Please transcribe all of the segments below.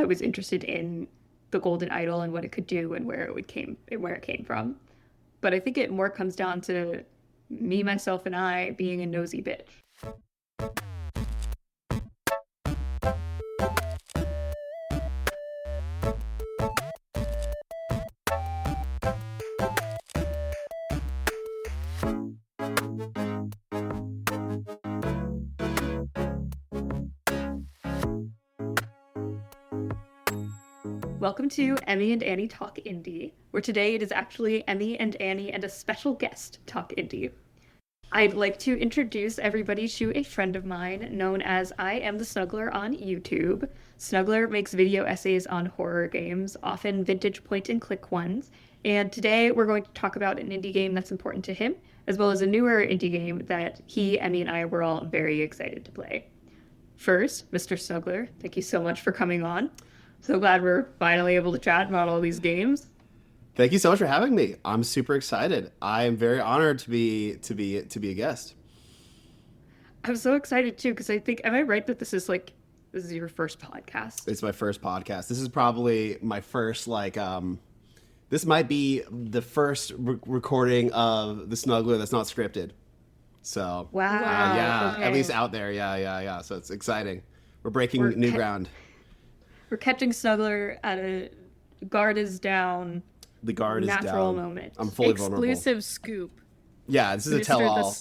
was interested in the golden idol and what it could do and where it came from. But I think it more comes down to me, myself, and I being a nosy bitch. Welcome to Emmy and Annie Talk Indie, where today it is actually Emmy and Annie and a special guest talk indie. I'd like to introduce everybody to a friend of mine known as IAmTheSnuggler on YouTube. Snuggler makes video essays on horror games, often vintage point-and-click ones, and today we're going to talk about an indie game that's important to him, as well as a newer indie game that he, Emmy, and I were all very excited to play. First, Mr. Snuggler, thank you so much for coming on. So glad we're finally able to chat about all these games. Thank you so much for having me. I'm super excited. I am very honored to be a guest. I'm so excited too because I think, am I right that this is your first podcast? It's my first podcast. This is probably my first this might be the first recording of the Snuggler that's not scripted. So wow, yeah, okay. At least out there, yeah. So it's exciting. We're breaking new ground. We're catching Snuggler at a guard is down. The guard is down. Natural moment. I'm fully Exclusive vulnerable. scoop. Yeah, this is a tell-all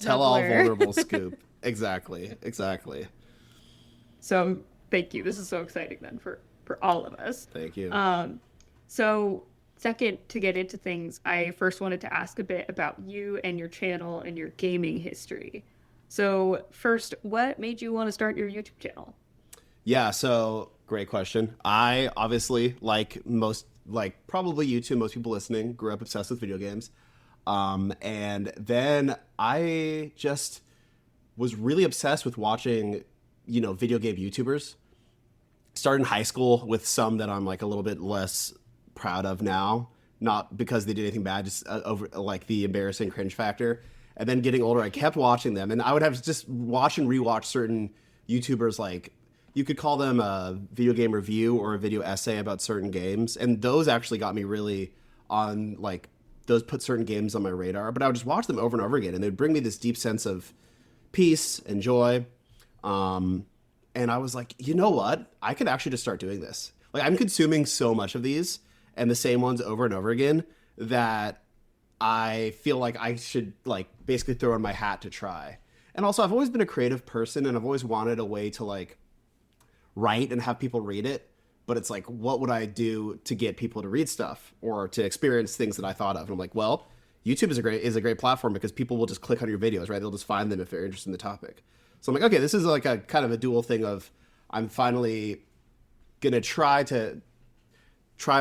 vulnerable scoop. Exactly. So thank you. This is so exciting then for all of us. Thank you. So second, to get into things, I first wanted to ask a bit about you and your channel and your gaming history. So first, what made you want to start your YouTube channel? Yeah, so great question. I obviously, probably you too, most people listening, grew up obsessed with video games. And then I just was really obsessed with watching, video game YouTubers. Started in high school with some that I'm a little bit less proud of now. Not because they did anything bad, just over the embarrassing cringe factor. And then getting older, I kept watching them. And I would have just watch and rewatch certain YouTubers you could call them a video game review or a video essay about certain games. And those actually got me really on, those put certain games on my radar. But I would just watch them over and over again. And they'd bring me this deep sense of peace and joy. And I was like, you know what? I could actually just start doing this. I'm consuming so much of these and the same ones over and over again that I feel like I should, basically throw in my hat to try. And also, I've always been a creative person and I've always wanted a way to, write and have people read it, but it's what would I do to get people to read stuff or to experience things that I thought of? And I'm like, well, YouTube is a great platform because people will just click on your videos, right? They'll just find them if they're interested in the topic. So I'm like, okay, this is a kind of a dual thing of I'm finally gonna try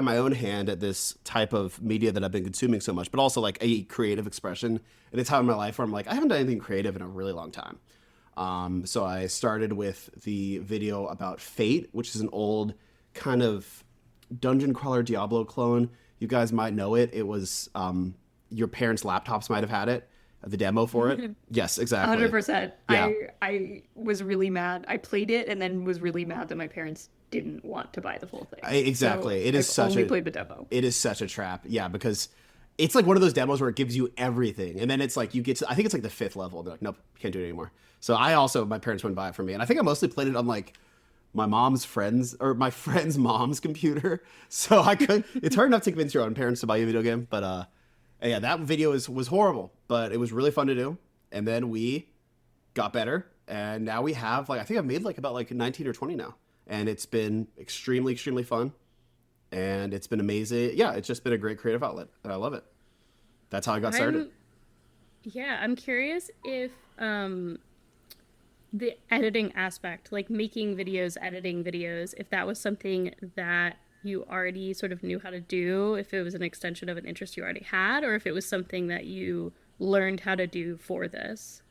my own hand at this type of media that I've been consuming so much, but also a creative expression at a time in my life where I'm I haven't done anything creative in a really long time. So I started with the video about Fate, which is an old kind of dungeon crawler Diablo clone. You guys might know it. It was your parents' laptops might have had it, the demo for it. Yes, exactly. 100%. Yeah. I was really mad. I played it and then was really mad that my parents didn't want to buy the full thing. Exactly. So I've only played the demo. It is such a trap. Yeah, because it's one of those demos where it gives you everything. And then it's you get to, I think it's the 5th level. And they're like, nope, can't do it anymore. So my parents wouldn't buy it for me. And I think I mostly played it on my mom's friends or my friend's mom's computer. So it's hard enough to convince your own parents to buy you a video game. But yeah, that video was horrible, but it was really fun to do. And then we got better. And now we have I think I've made about 19 or 20 now. And it's been extremely, extremely fun. And it's been amazing. Yeah, it's just been a great creative outlet. And I love it. That's how I got started. I'm curious if the editing aspect, making videos, editing videos, if that was something that you already sort of knew how to do, if it was an extension of an interest you already had, or if it was something that you learned how to do for this.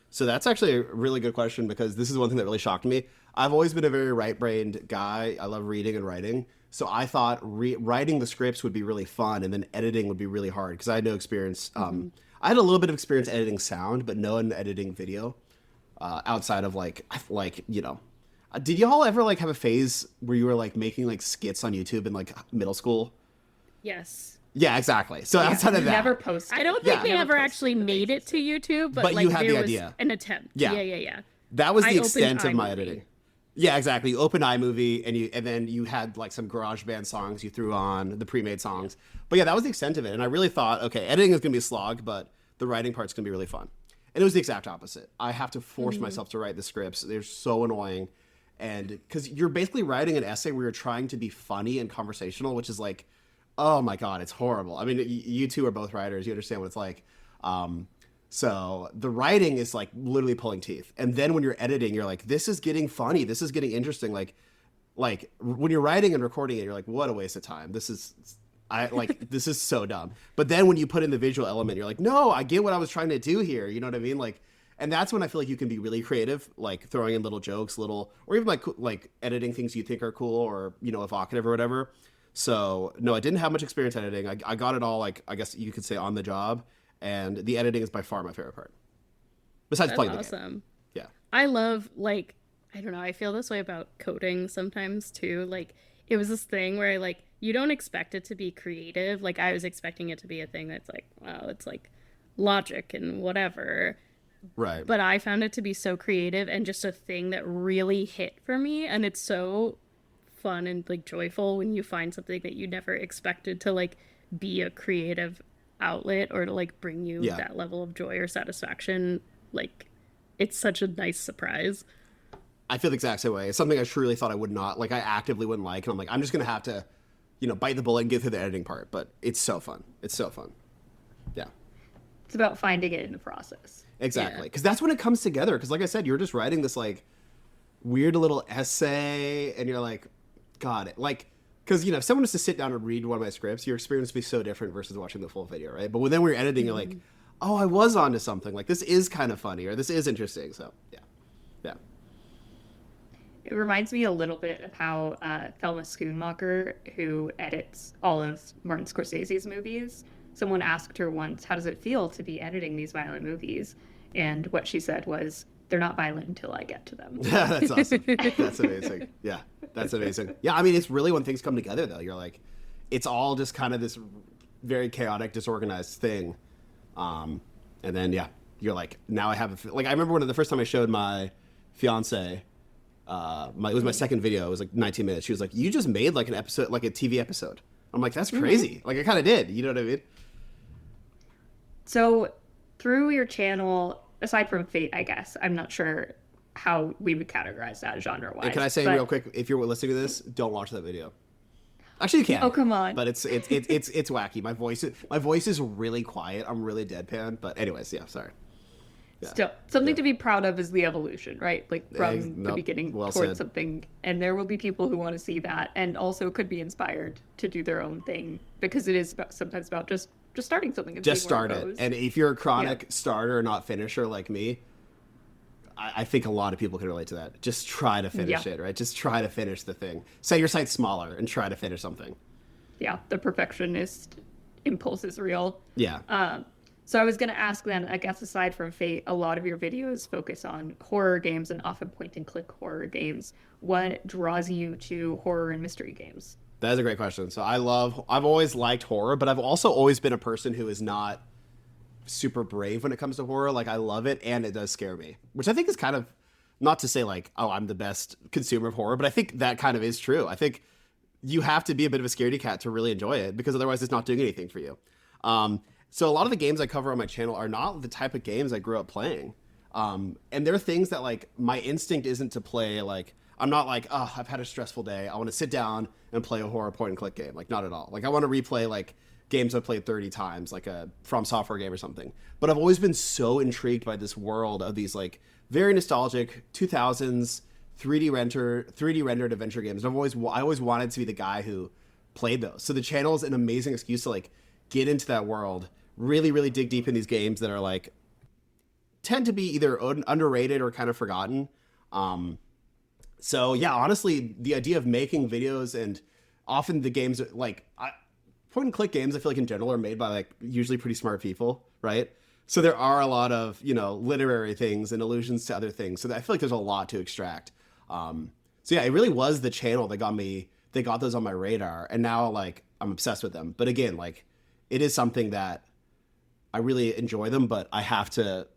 So that's actually a really good question because this is one thing that really shocked me. I've always been a very right-brained guy. I love reading and writing. So I thought writing the scripts would be really fun and then editing would be really hard because I had no experience. I had a little bit of experience editing sound, but no in editing video outside of Did y'all ever like have a phase where you were like making like skits on YouTube in like middle school? Yes. Yeah, exactly. So outside of that, Never posted. I don't think Yeah. they Never ever posted actually the made it basics. to YouTube, but But like you had there the was idea. an attempt. Yeah. Yeah. that was I the opened extent of my iMovie. editing. Yeah, exactly. You opened iMovie and then you had like some GarageBand songs you threw on, the pre-made songs. But yeah, that was the extent of it. And I really thought, okay, editing is going to be a slog, but the writing part's going to be really fun. And it was the exact opposite. I have to force myself to write the scripts. They're so annoying. And because you're basically writing an essay where you're trying to be funny and conversational, which is like, oh my God, it's horrible. I mean, you two are both writers. You understand what it's like. So the writing is like literally pulling teeth. And then when you're editing, you're like, this is getting funny. This is getting interesting. Like when you're writing and recording it, you're like, what a waste of time. This is so dumb. But then when you put in the visual element, you're like, no, I get what I was trying to do here. You know what I mean? Like, and that's when I feel like you can be really creative, like throwing in little jokes, or even like editing things you think are cool or, evocative or whatever. So no, I didn't have much experience editing. I got it all, like, I guess you could say on the job. And the editing is by far my favorite part. Besides That's playing the game. awesome. Yeah. I love, like, I don't know, I feel this way about coding sometimes too. Like, it was this thing where, like, you don't expect it to be creative. Like, I was expecting it to be a thing that's like, well, it's like logic and whatever. Right. But I found it to be so creative and just a thing that really hit for me. And it's so fun and, like, joyful when you find something that you never expected to, like, be a creative outlet or to like bring you that level of joy or satisfaction. Like, it's such a nice surprise. I feel the exact same way. It's something I truly thought I would not, like, I actively wouldn't like. And I'm like, I'm just going to have to, bite the bullet and get through the editing part. But it's so fun. It's so fun. Yeah. It's about finding it in the process. Exactly. Because that's when it comes together. Because like I said, you're just writing this like weird little essay and you're like, God, like, because, if someone was to sit down and read one of my scripts, your experience would be so different versus watching the full video, right? But when then we're editing, you're like, oh, I was onto something. Like, this is kind of funny, or this is interesting. So, yeah. Yeah. It reminds me a little bit of how Thelma Schoonmaker, who edits all of Martin Scorsese's movies, someone asked her once, how does it feel to be editing these violent movies? And what she said was, they're not violent until I get to them. That's awesome. That's amazing. Yeah, that's amazing. Yeah, I mean, it's really when things come together, though. You're like, it's all just kind of this very chaotic, disorganized thing. And then, yeah, you're like, now I have like, I remember the first time I showed my fiance, it was my second video. It was like 19 minutes. She was like, you just made like an episode, like a TV episode. I'm like, that's crazy. Like, I kind of did. You know what I mean? So through your channel, aside from Fate, I guess, I'm not sure how we would categorize that genre-wise. And can I say real quick, if you're listening to this, don't watch that video. Actually, you can. Oh, come on. But it's wacky. My voice is really quiet. I'm really deadpan. But anyways, yeah, sorry. Yeah. Still, something to be proud of is the evolution, right? Like from the beginning well towards said. something. And there will be people who want to see that and also could be inspired to do their own thing because it is sometimes about just starting something and Just seeing where start it. goes. And if you're a chronic starter, not finisher like me, I think a lot of people can relate to that. Just try to finish it, right? Just try to finish the thing. Set your sights smaller and try to finish something. Yeah, the perfectionist impulse is real. Yeah. So I was going to ask then, I guess aside from Fate, a lot of your videos focus on horror games and often point and click horror games. What draws you to horror and mystery games? That is a great question. So I've always liked horror, but I've also always been a person who is not super brave when it comes to horror. Like, I love it and it does scare me, which I think is kind of, not to say like, oh, I'm the best consumer of horror, but I think that kind of is true. I think you have to be a bit of a scaredy cat to really enjoy it because otherwise it's not doing anything for you. So a lot of the games I cover on my channel are not the type of games I grew up playing. And they're things that like my instinct isn't to play. Like, I'm not like, oh, I've had a stressful day. I want to sit down and play a horror point and click game. Like, not at all. Like, I want to replay like games I've played 30 times, like a From Software game or something. But I've always been so intrigued by this world of these like very nostalgic 2000s 3D rendered adventure games. And I always wanted to be the guy who played those. So the channel is an amazing excuse to like get into that world, really, really dig deep in these games that are like tend to be either underrated or kind of forgotten. So yeah, honestly, the idea of making videos and often the games like point and click games, I feel like in general are made by like usually pretty smart people, right? So there are a lot of, literary things and allusions to other things. So I feel like there's a lot to extract. So yeah, it really was the channel that got those on my radar, and now like I'm obsessed with them. But again, like it is something that I really enjoy them, but I have to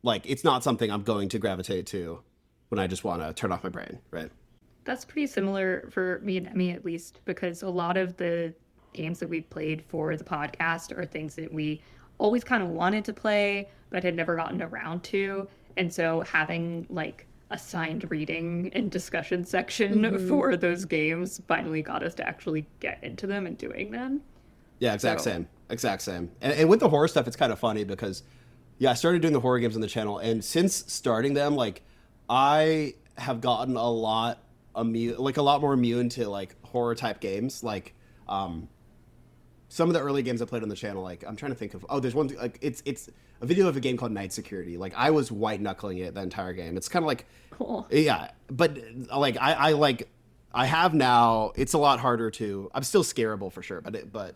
like it's not something I'm going to gravitate to when I just want to turn off my brain, right? That's pretty similar for me and Emmy, at least, because a lot of the games that we've played for the podcast are things that we always kind of wanted to play, but had never gotten around to. And so having like a signed reading and discussion section for those games finally got us to actually get into them and doing them. Yeah, exact same. And with the horror stuff, it's kind of funny because, yeah, I started doing the horror games on the channel, and since starting them, like, I have gotten a lot more immune to like horror type games. Like, some of the early games I played on the channel, like I'm trying to think of. Oh, there's one like it's a video of a game called Night Security. Like I was white knuckling it the entire game. It's kind of like, Cool. yeah, but like I have now. It's a lot harder to. I'm still scarable for sure, but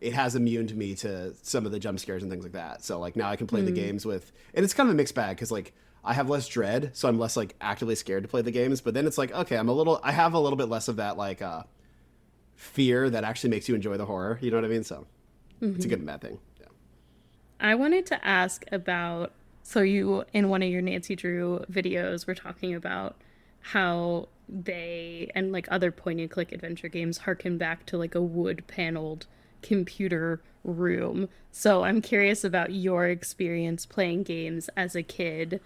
it has immuned me to some of the jump scares and things like that. So like now I can play the games with, and it's kind of a mixed bag because like I have less dread, so I'm less like actively scared to play the games. But then it's like okay, I have a little bit less of that like fear that actually makes you enjoy the horror. You know what I mean? So it's a good and bad thing. Yeah. I wanted to ask about, so you, in one of your Nancy Drew videos, were talking about how they, and like other point and click adventure games, harken back to like a wood paneled computer room. So I'm curious about your experience playing games as a kid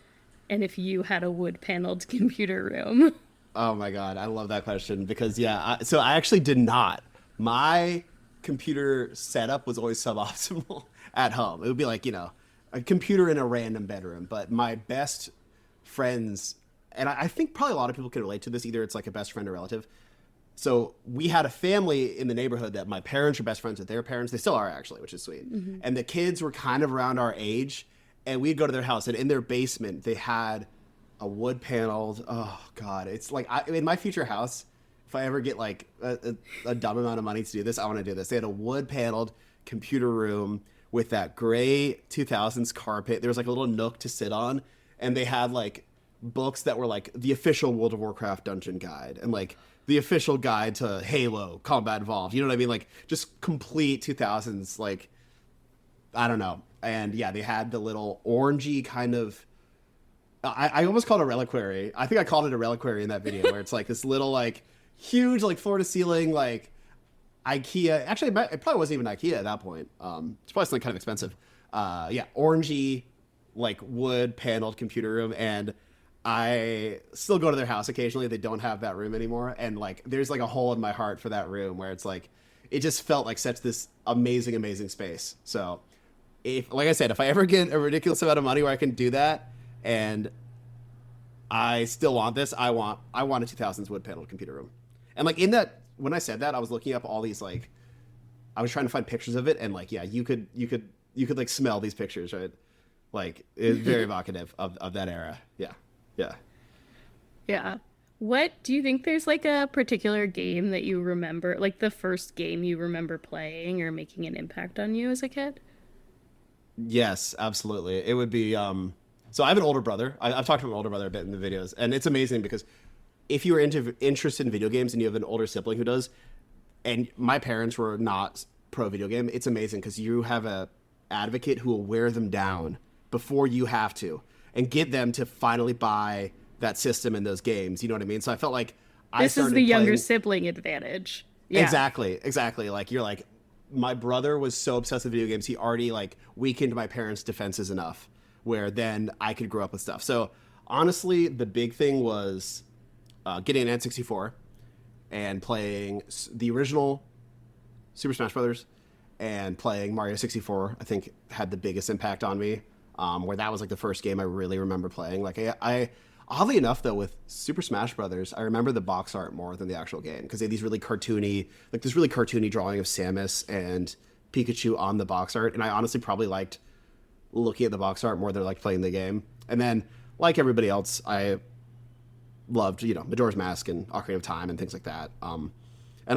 and if you had a wood paneled computer room. Oh my God, I love that question because so I actually did not. My computer setup was always suboptimal at home. It would be like, a computer in a random bedroom. But my best friends, and I think probably a lot of people can relate to this, either it's like a best friend or relative. So we had a family in the neighborhood that my parents were best friends with their parents. They still are actually, which is sweet. And the kids were kind of around our age, and we'd go to their house, and in their basement they had a wood paneled, oh God, it's like in my future house, if I ever get like a dumb amount of money to do this, I want to do this. They had a wood paneled computer room with that gray 2000s carpet. There was like a little nook to sit on, and they had like books that were like the official World of Warcraft dungeon guide and like the official guide to Halo Combat Evolved. You know what I mean? Like just complete 2000s, like, I don't know. And yeah, they had the little orangey kind of, I almost called it a reliquary. I think I called it a reliquary in that video where it's like this little like huge like floor to ceiling like IKEA. Actually, it probably wasn't even IKEA at that point. It's probably something kind of expensive. Yeah, orangey like wood paneled computer room, and I still go to their house occasionally. They don't have that room anymore, and like there's like a hole in my heart for that room where it's like it just felt like such this amazing space. So if, like I said, if I ever get a ridiculous amount of money where I can do that, and I still want this, I want a 2000s wood paneled computer room. And like in that, when I said that, I was looking up all these like, I was trying to find pictures of it, and like, yeah, you could like smell these pictures, right? Like it's very evocative of that era. Yeah. Yeah. What do you think, there's like a particular game that you remember, like the first game you remember playing or making an impact on you as a kid? Yes, absolutely. It would be, so I have an older brother. I've talked to my older brother a bit in the videos, and it's amazing because if you are interested in video games and you have an older sibling who does, and my parents were not pro video game, it's amazing because you have a advocate who will wear them down before you have to and get them to finally buy that system and those games. You know what I mean? So I felt like this is the younger sibling advantage. Yeah. Exactly. Like you're like, my brother was so obsessed with video games, he already like weakened my parents' defenses enough where then I could grow up with stuff. So honestly, the big thing was getting an N64 and playing the original Super Smash Brothers and playing Mario 64. I think had the biggest impact on me, where that was like the first game I really remember playing. Like I oddly enough though, with Super Smash Brothers, I remember the box art more than the actual game because they had these really cartoony, like this really cartoony drawing of Samus and Pikachu on the box art, and I honestly probably liked looking at the box art more than like playing the game. And then, like everybody else, I loved Majora's Mask and Ocarina of Time and things like that. And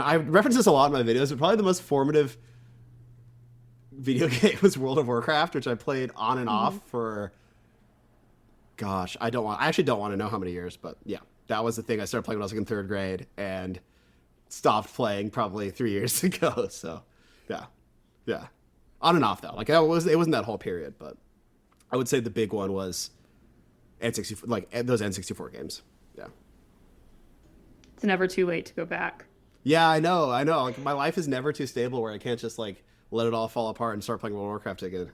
I reference this a lot in my videos, but probably the most formative video game was World of Warcraft, which I played on and off for. Gosh, I actually don't want to know how many years, but yeah, that was the thing I started playing when I was like in third grade and stopped playing probably 3 years ago. So yeah, on and off though. Like it wasn't that whole period, but I would say the big one was N64, like those N64 games. Yeah. It's never too late to go back. Yeah, I know. Like my life is never too stable where I can't just like let it all fall apart and start playing World of Warcraft again.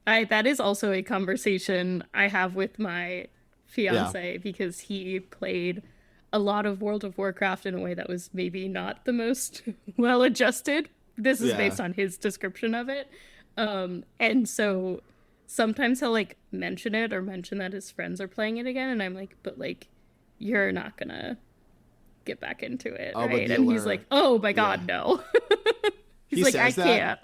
That is also a conversation I have with my fiance because he played a lot of World of Warcraft in a way that was maybe not the most well adjusted. This is based on his description of it. And so sometimes he'll like mention it or mention that his friends are playing it again. And I'm like, but like, you're not gonna get back into it, right? And he's like, oh my God, no. He's like, I can't.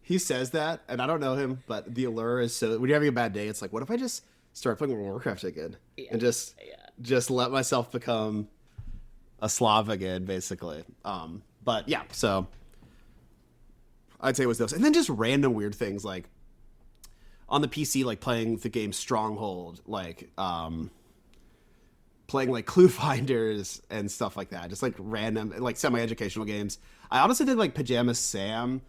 He says that, and I don't know him, but the allure is so. When you're having a bad day, it's like, what if I just start playing World of Warcraft again and just let myself become a Slav again, basically. But yeah, so I'd say it was those, and then just random weird things like on the PC, like playing the game Stronghold, like playing like Clue Finders and stuff like that. Just like random, like semi-educational games. I honestly think like Pajama Sam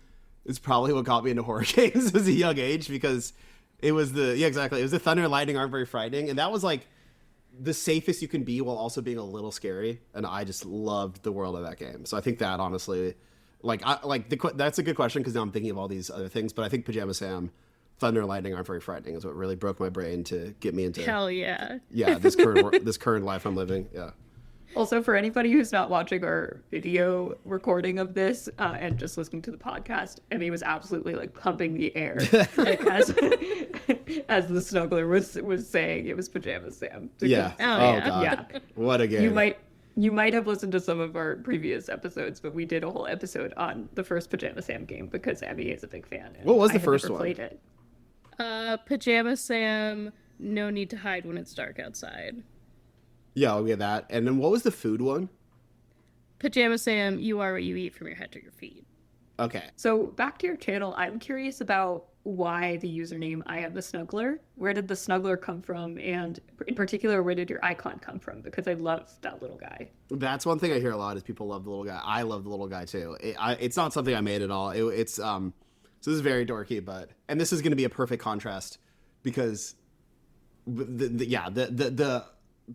is probably what got me into horror games as a young age, because it was it was the thunder and lightning aren't very frightening, and that was like the safest you can be while also being a little scary, and I just loved the world of that game. So I think that honestly, that's a good question, because now I'm thinking of all these other things, but I think Pajama Sam, thunder and lightning aren't very frightening is what really broke my brain to get me into hell yeah this current life I'm living. Yeah. Also, for anybody who's not watching our video recording of this and just listening to the podcast, Emmy was absolutely like pumping the air like, as the Snuggler was saying it was Pajama Sam. Yeah. God. Yeah. What a game. You might have listened to some of our previous episodes, but we did a whole episode on the first Pajama Sam game because Emmy is a big fan. What was the first one? Played it. Pajama Sam, no need to hide when it's dark outside. Yeah, we had that. And then what was the food one? Pajama Sam, you are what you eat from your head to your feet. Okay. So back to your channel, I'm curious about why the username IAmTheSnuggler. Where did the Snuggler come from? And in particular, where did your icon come from? Because I love that little guy. That's one thing I hear a lot is people love the little guy. I love the little guy too. It's not something I made at all. It's so this is very dorky, and this is going to be a perfect contrast because the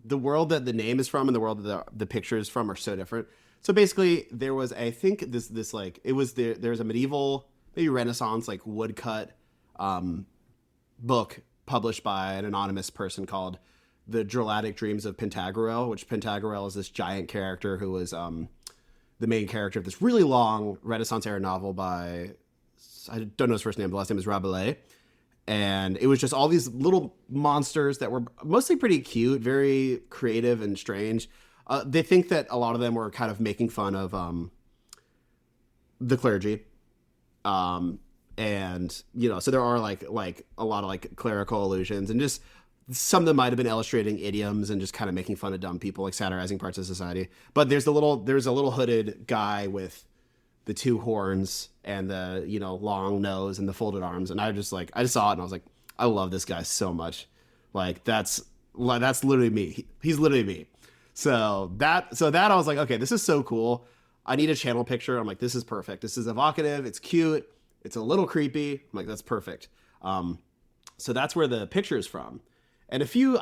world that the name is from and the world that the picture is from are so different. So basically, there was, I think this like it was there's a medieval, maybe Renaissance like woodcut book published by an anonymous person called The Drolatic Dreams of Pantagruel, which Pantagruel is this giant character who was the main character of this really long Renaissance era novel by, I don't know his first name, the last name is Rabelais. And it was just all these little monsters that were mostly pretty cute, very creative and strange. They think that a lot of them were kind of making fun of the clergy. And, so there are like a lot of like clerical allusions, and just some of them might have been illustrating idioms and just kind of making fun of dumb people, like satirizing parts of society. But there's a little hooded guy with the two horns and the long nose and the folded arms, and I just saw it and I was like, I love this guy so much. Like that's literally me. He's literally me. So that I was like, okay, this is so cool. I need a channel picture. I'm like, this is perfect. This is evocative. It's cute. It's a little creepy. I'm like, that's perfect. So that's where the picture is from. And a few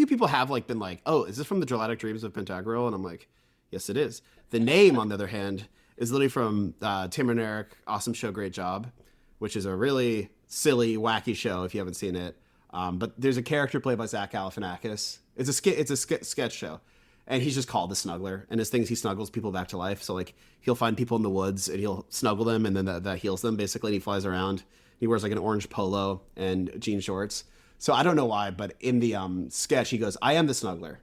people have like been like, oh, is this from the Drolatic Dreams of Pantagruel? And I'm like, yes, it is. The name, on the other hand, is literally from Tim and Eric, Awesome Show, Great Job, which is a really silly, wacky show if you haven't seen it. But there's a character played by Zach Galifianakis. It's a sketch show, and he's just called the Snuggler. And his things, he snuggles people back to life. So like he'll find people in the woods and he'll snuggle them, and then that heals them basically. And he flies around. He wears like an orange polo and jean shorts. So I don't know why, but in the sketch he goes, "I am the Snuggler,"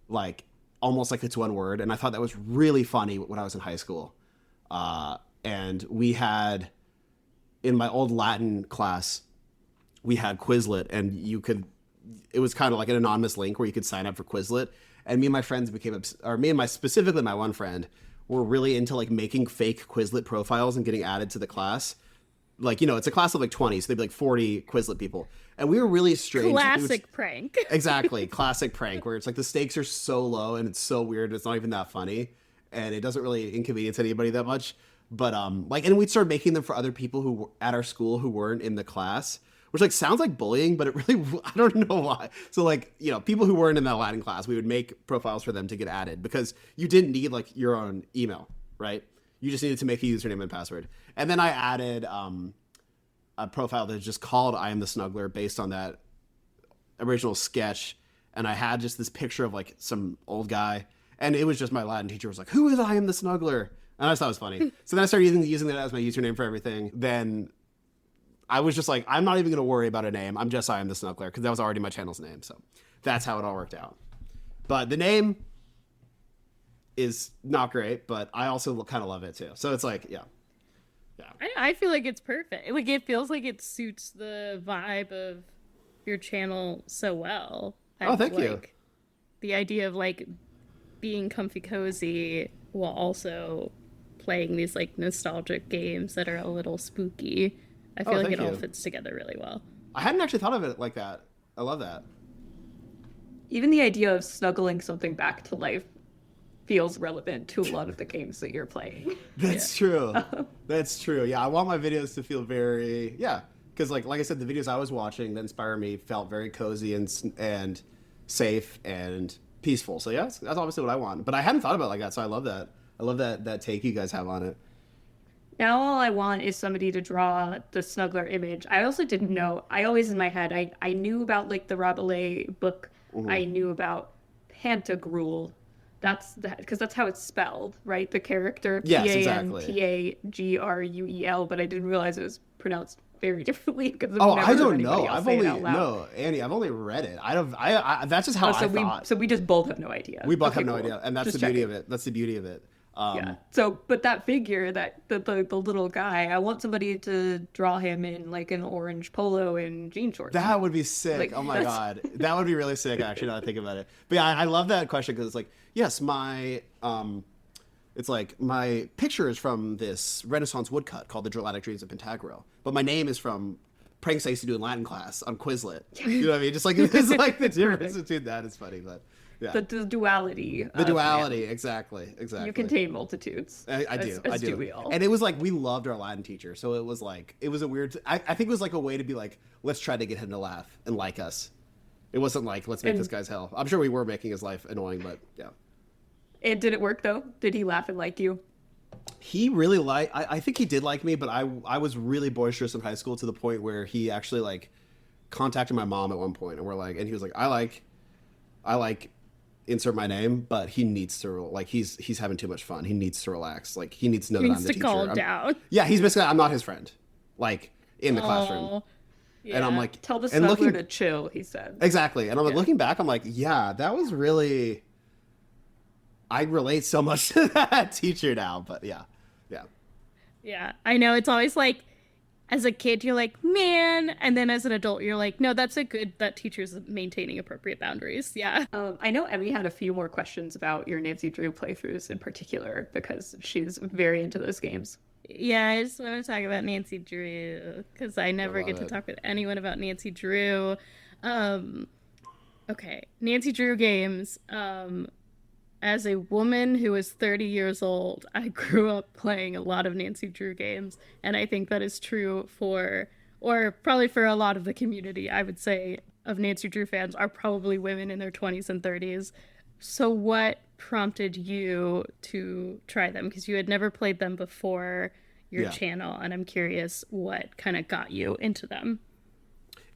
like almost like it's one word. And I thought that was really funny when I was in high school. And we had, in my old Latin class, we had Quizlet, and it was kind of like an anonymous link where you could sign up for Quizlet. And me and my friends specifically my one friend, were really into like making fake Quizlet profiles and getting added to the class like, it's a class of like 20, so they'd be like 40 Quizlet people. And we were really strange. Classic prank. Exactly. Classic prank where it's like the stakes are so low and it's so weird. It's not even that funny. And it doesn't really inconvenience anybody that much. But like, and we'd start making them for other people who were at our school who weren't in the class, which like sounds like bullying, but it really, I don't know why. So like, people who weren't in that Latin class, we would make profiles for them to get added because you didn't need like your own email, right? You just needed to make a username and password. And then I added a profile that's just called IAmTheSnuggler based on that original sketch. And I had just this picture of like some old guy. And it was just my Latin teacher was like, who is IAmTheSnuggler? And I just thought it was funny. So then I started using that as my username for everything. Then I was just like, I'm not even going to worry about a name. I'm just IAmTheSnuggler because that was already my channel's name. So that's how it all worked out. But the name is not great, but I also kind of love it too. So it's like, yeah. I feel like it's perfect. Like it feels like it suits the vibe of your channel so well. Oh, thank you. The idea of like being comfy cozy while also playing these like nostalgic games that are a little spooky. I feel like it all fits together really well. I hadn't actually thought of it like that. I love that. Even the idea of snuggling something back to life feels relevant to a lot of the games that you're playing. That's true. That's true. Yeah, I want my videos to feel very, because like I said, the videos I was watching that inspire me felt very cozy and safe and peaceful. So yeah, that's obviously what I want. But I hadn't thought about it like that, so I love that. I love that take you guys have on it. Now all I want is somebody to draw the Snuggler image. I also didn't know. I always in my head, I knew about like the Rabelais book. Mm-hmm. I knew about Pantagruel. Because that's how it's spelled, right? The character Pantagruel, but I didn't realize it was pronounced very differently because I don't know. Annie, I've only read it. That's just how I thought. So we just both have no idea. We both have no idea, and that's the beauty of it. That's the beauty of it. Yeah. So, but that figure, that the little guy, I want somebody to draw him in like an orange polo and jean shorts. That would be sick. Like, oh my god, that would be really sick. Actually, now that I think about it. But yeah, I love that question because it's like, yes, it's like my picture is from this Renaissance woodcut called The Dramatic Dreams of Pantagruel, but my name is from pranks I used to do in Latin class on Quizlet. You know what I mean? Just like it's like the difference between that is funny, but. Yeah. The duality. The duality, exactly. You contain multitudes. I do. We all. And it was like, we loved our Latin teacher. So it was like, it was a weird, I think it was like a way to be like, let's try to get him to laugh and like us. It wasn't like, let's make this guy's hell. I'm sure we were making his life annoying, but yeah. And did it work though? Did he laugh and like you? He really I think he did like me, but I was really boisterous in high school to the point where he actually like contacted my mom at one point and and he was like, I like insert my name, but he needs to like he's having too much fun. He needs to relax. Like he needs to know that I'm the teacher. Calm down. Yeah, he's basically I'm not his friend. Like in the classroom. Yeah. And I'm like, tell the Snuggler to chill, he said. Exactly. And I'm like looking back, I'm like, yeah, that was really I relate so much to that teacher now, but yeah. Yeah, I know. It's always like, as a kid, you're like, man. And then as an adult, you're like, no, that teacher's maintaining appropriate boundaries. Yeah. I know Emmy had a few more questions about your Nancy Drew playthroughs in particular, because she's very into those games. Yeah, I just want to talk about Nancy Drew, because I never get to talk with anyone about Nancy Drew. Okay, Nancy Drew games. As a woman who is 30 years old, I grew up playing a lot of Nancy Drew games, and I think that is true or probably for a lot of the community, I would say, of Nancy Drew fans are probably women in their 20s and 30s. So what prompted you to try them? Because you had never played them before your channel, and I'm curious what kind of got you into them.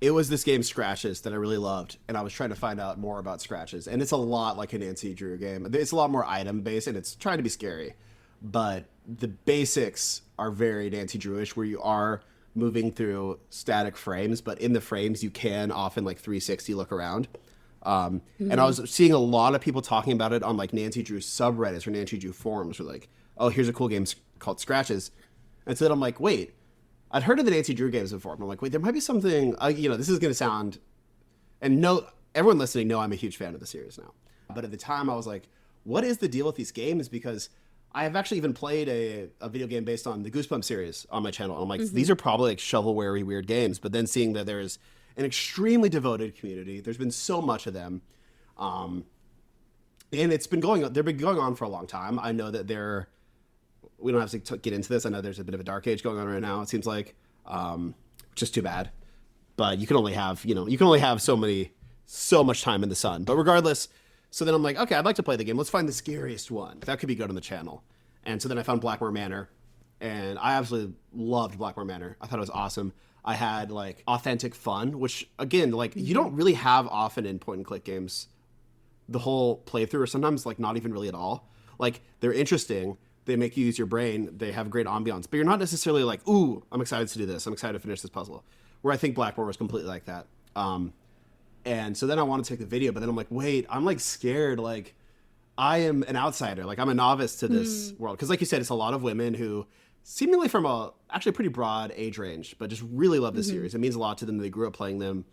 It was this game Scratches that I really loved, and I was trying to find out more about Scratches. And it's a lot like a Nancy Drew game. It's a lot more item-based, and it's trying to be scary. But the basics are very Nancy Drewish, where you are moving through static frames, but in the frames you can often like 360 look around. And I was seeing a lot of people talking about it on like Nancy Drew subreddits or Nancy Drew forums, where like, oh, here's a cool game called Scratches. And so then I'm like, wait, I'd heard of the Nancy Drew games before. I'm like, wait, there might be something, this is going to sound, and no, everyone listening know I'm a huge fan of the series now. But at the time I was like, what is the deal with these games? Because I have actually even played a video game based on the Goosebumps series on my channel. And I'm like, these are probably like shovelware-y weird games. But then seeing that there's an extremely devoted community, there's been so much of them. And they've been going on for a long time. I know that we don't have to get into this. I know there's a bit of a dark age going on right now, it seems like, which is too bad. But you can only have so much time in the sun. But regardless, so then I'm like, okay, I'd like to play the game. Let's find the scariest one. That could be good on the channel. And so then I found Blackmore Manor, and I absolutely loved Blackmore Manor. I thought it was awesome. I had like authentic fun, which again, like you don't really have often in point and click games. The whole playthrough, or sometimes like not even really at all. Like they're interesting. They make you use your brain. They have great ambiance, but you're not necessarily like, ooh, I'm excited to do this. I'm excited to finish this puzzle. Where I think Blackmore was completely like that. And so then I want to take the video, but then I'm like, wait, I'm like scared. Like I am an outsider. Like I'm a novice to this world. Cause like you said, it's a lot of women who seemingly from a actually pretty broad age range, but just really love the series. It means a lot to them. They grew up playing them.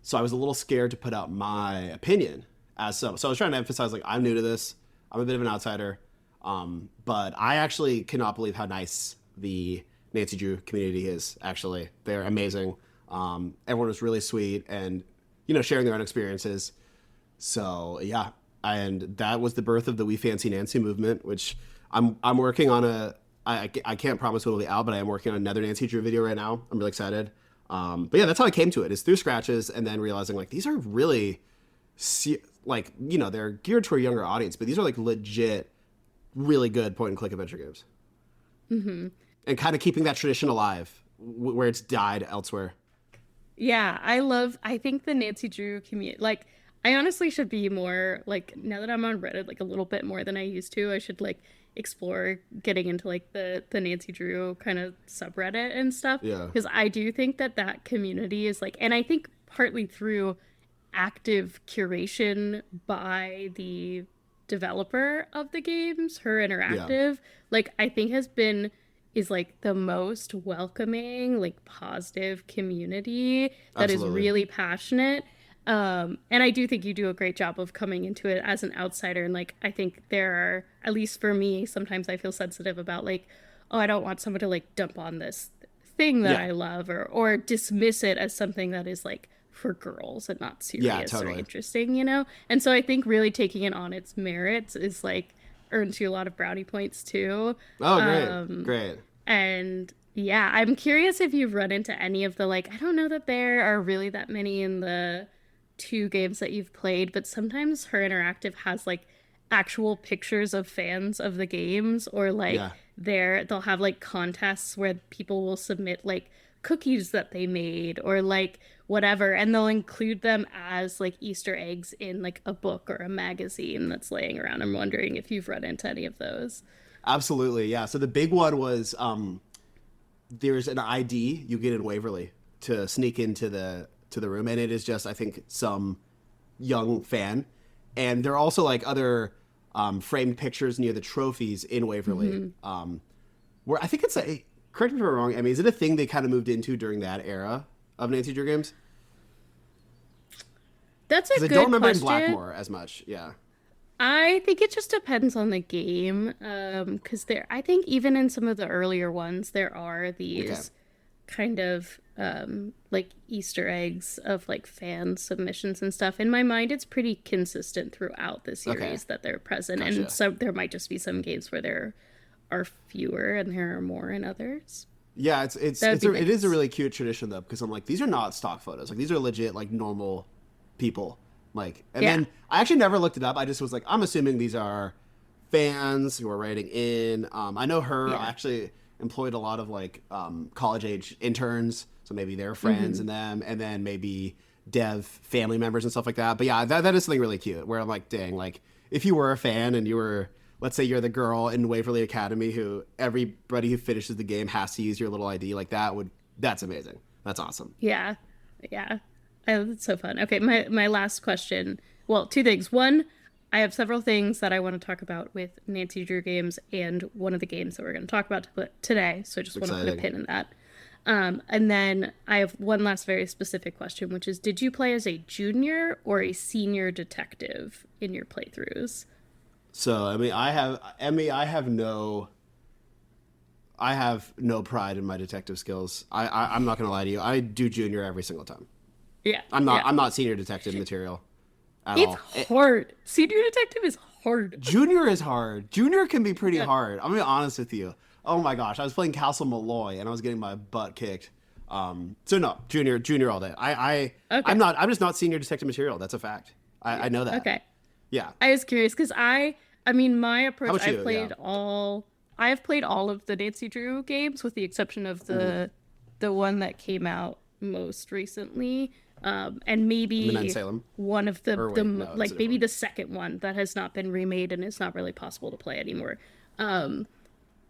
So I was a little scared to put out my opinion as so. So I was trying to emphasize like, I'm new to this. I'm a bit of an outsider. But I actually cannot believe how nice the Nancy Drew community is. Actually, they're amazing. Everyone was really sweet and, sharing their own experiences. So yeah. And that was the birth of the We Fancy Nancy movement, which I'm working on I can't promise when it'll be out, but I am working on another Nancy Drew video right now. I'm really excited. But yeah, that's how I came to it, is through scratches and then realizing like, these are really they're geared to a younger audience, but these are like legit, really good point and click adventure games. And kind of keeping that tradition alive where it's died elsewhere. Yeah, I think the Nancy Drew community, like, I honestly should be more, like, now that I'm on Reddit, like, a little bit more than I used to, I should, like, explore getting into, like, the Nancy Drew kind of subreddit and stuff. Yeah. Because I do think that community is, like, and I think partly through active curation by the developer of the games, Her Interactive, like, I think is like the most welcoming, like positive community that is really passionate. And I do think you do a great job of coming into it as an outsider. And like, I think there are, at least for me, sometimes I feel sensitive about like, oh, I don't want someone to like dump on this thing that I love or dismiss it as something that is like for girls and not serious or interesting, And so I think really taking it on its merits is like, earns you a lot of brownie points too. Oh, great. And yeah, I'm curious if you've run into any of the, like, I don't know that there are really that many in the 2 games that you've played, but sometimes Her Interactive has like actual pictures of fans of the games, or like they'll have like contests where people will submit like cookies that they made or like whatever, and they'll include them as like Easter eggs in like a book or a magazine that's laying around. I'm wondering if you've run into any of those. Absolutely, yeah. So the big one was there's an ID you get in Waverly to sneak into the room, and it is just, I think, some young fan. And there are also like other framed pictures near the trophies in Waverly, where I think it's correct me if I'm wrong, Emmy, is it a thing they kind of moved into during that era of Nancy Drew games? That's a good question. I don't remember in Blackmore as much, yeah. I think it just depends on the game, because I think even in some of the earlier ones, there are these kind of like Easter eggs of like fan submissions and stuff. In my mind, it's pretty consistent throughout the series that they're present, and so there might just be some games where there are fewer and there are more in others. Yeah, it is a really cute tradition though, because I'm like, these are not stock photos, like these are legit like normal people. Like, and then I actually never looked it up. I just was like, I'm assuming these are fans who are writing in. I know Her actually employed a lot of like college age interns, so maybe they're friends in them, and then maybe dev family members and stuff like that. But yeah, that is something really cute where I'm like, dang, like if you were a fan and you were, let's say you're the girl in Waverly Academy who everybody who finishes the game has to use your little ID, like that's amazing. That's awesome. Yeah. Oh, that's so fun. Okay, my last question. Well, 2 things. One, I have several things that I want to talk about with Nancy Drew games and one of the games that we're going to talk about today. So I just want to put a pin in that. And then I have one last very specific question, which is, did you play as a junior or a senior detective in your playthroughs? So I have no pride in my detective skills. I'm not gonna lie to you. I do junior every single time. Yeah. I'm not yeah. I'm not senior detective material at It's all. hard. Senior detective is hard. Junior is hard. Junior can be pretty Yeah. hard. I'm gonna be honest with you. Oh my gosh, I was playing Castle Malloy and I was getting my butt kicked. So no, junior all day. Okay. I'm just not senior detective material. That's a fact. I know that. Okay. Yeah. I was curious because I mean, my How approach, about you? Yeah. I have played all of the Nancy Drew games with the exception of the one that came out most recently. And Midnight in maybe Salem. one of the, Or the wait, no, it's a like different maybe one. the second one that has not been remade and it's not really possible to play anymore. Um,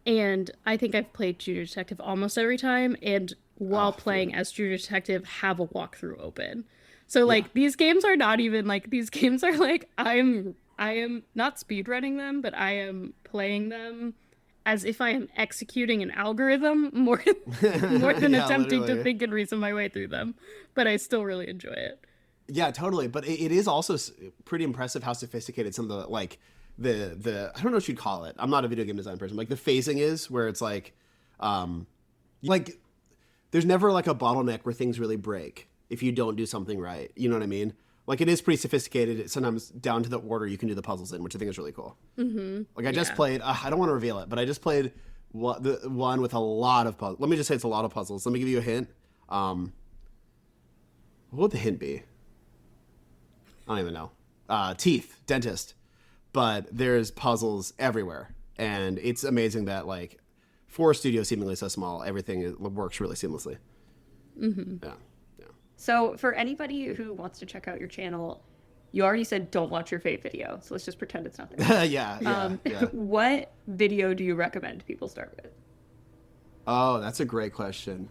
and I think I've played Junior Detective almost every time, and while Oh, playing dude. as Junior Detective, have a walkthrough open. So Yeah. like these games are not even like these games are like I am not speedrunning them, but I am playing them as if I am executing an algorithm more than Yeah, attempting to literally. think and reason my way through them. But I still really enjoy it. Yeah, totally. But it is also pretty impressive how sophisticated some of the like the I don't know what you'd call it. I'm not a video game design person. Like the phasing is where it's like there's never like a bottleneck where things really break if you don't do something right. You know what I mean? Like it is pretty sophisticated. It's sometimes down to the order you can do the puzzles in, which I think is really cool. Like I just Yeah. played. I don't want to reveal it, but I just played the one with a lot of puzzles. Let me just say it's a lot of puzzles. Let me give you a hint. What would the hint be? I don't even know. Teeth, dentist. But there's puzzles everywhere, and it's amazing that like for a studio seemingly so small, works really seamlessly. Yeah, yeah. So, for anybody who wants to check out your channel, you already said don't watch your fave video, so let's just pretend it's not there. Yeah, yeah, yeah. What video do you recommend people start with? Oh, that's a great question.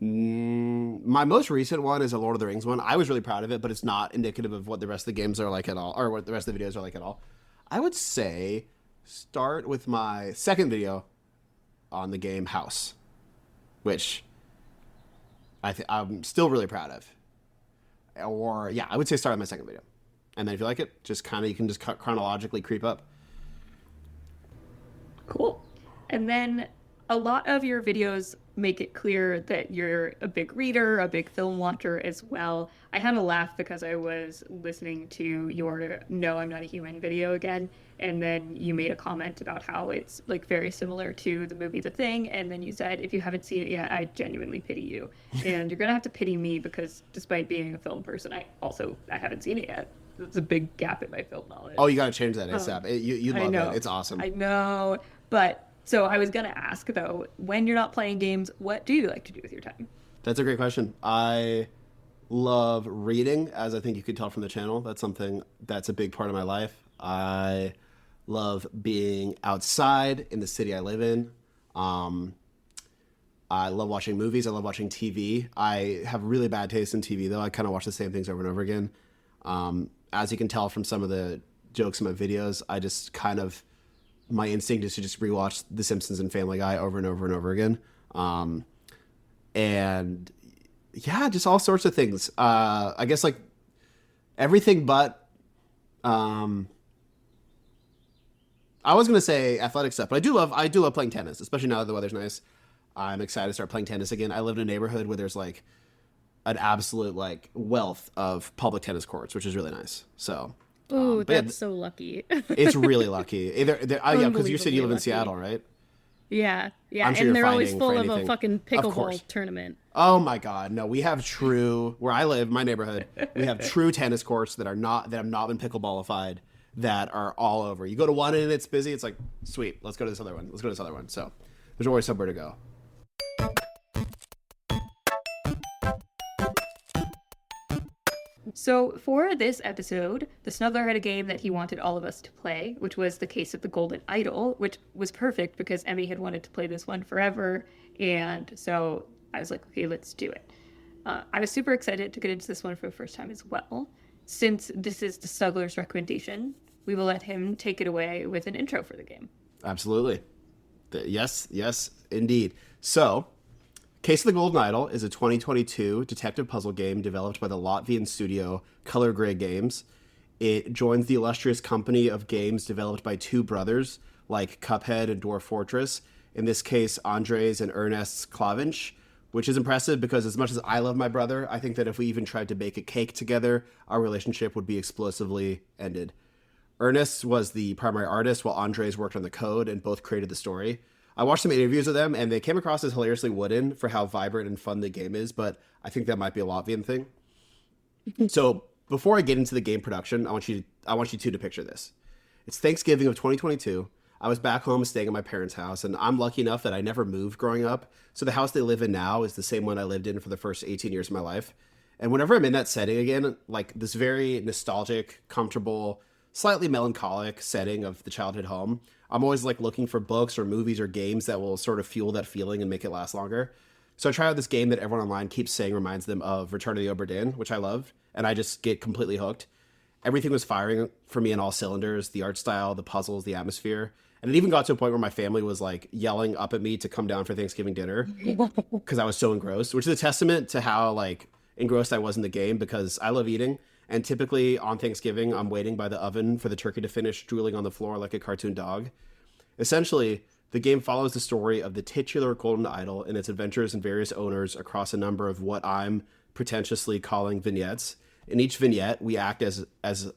My most recent one is a Lord of the Rings one. I was really proud of it, but it's not indicative of what the rest of the games are like at all, or what the rest of the videos are like at all. I would say start with my second video on the game House, which I'm still really proud of. Or yeah, I would say start with my second video, and then if you like it, you can just chronologically creep up. Cool. And then a lot of your videos make it clear that you're a big reader, a big film watcher as well. I had a laugh because I was listening to your No, I'm Not a Human video again, and then you made a comment about how it's like very similar to the movie The Thing, and then you said, if you haven't seen it yet, I genuinely pity you. And you're gonna have to pity me because despite being a film person, I haven't seen it yet. It's a big gap in my film knowledge. Oh, you got to change that ASAP. You I love know. it. It's awesome. I know. But so I was gonna ask though, when you're not playing games, what do you like to do with your time? That's a great question. I love reading, as I think you could tell from the channel. That's something that's a big part of my life. I love being outside in the city I live in. I love watching movies. I love watching TV. I have really bad taste in TV, though. I kind of watch the same things over and over again. As you can tell from some of the jokes in my videos, I just kind of my instinct is to just rewatch The Simpsons and Family Guy over and over and over again. And yeah, just all sorts of things. I guess like everything but I was gonna say athletic stuff, but I do love playing tennis, especially now that the weather's nice. I'm excited to start playing tennis again. I live in a neighborhood where there's like an absolute like wealth of public tennis courts, which is really nice. So Ooh, but yeah, that's so lucky. it's really lucky. Yeah, because you said you live in Unbelievably Seattle, right? Yeah, yeah, I'm sure and you're they're always finding full for of a anything. fucking Of course. pickleball tournament. Oh my God, no! We have where I live, my neighborhood. We have true tennis courts that have not been pickleball-ified, that are all over. You go to one and it's busy. It's like, sweet, let's go to this other one. Let's go to this other one. So there's always somewhere to go. So for this episode, the Snuggler had a game that he wanted all of us to play, which was the Case of the Golden Idol, which was perfect because Emmy had wanted to play this one forever, and so I was like, okay, let's do it. I was super excited to get into this one for the first time as well. Since this is the Snuggler's recommendation, we will let him take it away with an intro for the game. Absolutely. Yes, indeed. So, Case of the Golden Idol is a 2022 detective puzzle game developed by the Latvian studio Color Gray Games. It joins the illustrious company of games developed by two brothers like Cuphead and Dwarf Fortress, in this case, Andres and Ernest's Klavinch, which is impressive because as much as I love my brother, I think that if we even tried to bake a cake together, our relationship would be explosively ended. Ernest was the primary artist while Andres worked on the code and both created the story. I watched some interviews of them and they came across as hilariously wooden for how vibrant and fun the game is, but I think that might be a Latvian thing. So before I get into the game production, I want you two to picture this. It's Thanksgiving of 2022. I was back home staying at my parents' house, and I'm lucky enough that I never moved growing up. So the house they live in now is the same one I lived in for the first 18 years of my life. And whenever I'm in that setting again, like this very nostalgic, comfortable, slightly melancholic setting of the childhood home, I'm always like looking for books or movies or games that will sort of fuel that feeling and make it last longer. So I try out this game that everyone online keeps saying reminds them of Return of the Obra Dinn, which I love, and I just get completely hooked. Everything was firing for me in all cylinders, the art style, the puzzles, the atmosphere. And it even got to a point where my family was like yelling up at me to come down for Thanksgiving dinner because I was so engrossed, which is a testament to how like engrossed I was in the game because I love eating. And typically on Thanksgiving, I'm waiting by the oven for the turkey to finish drooling on the floor like a cartoon dog. Essentially, the game follows the story of the titular golden idol and its adventures and various owners across a number of what I'm pretentiously calling vignettes. In each vignette, we act as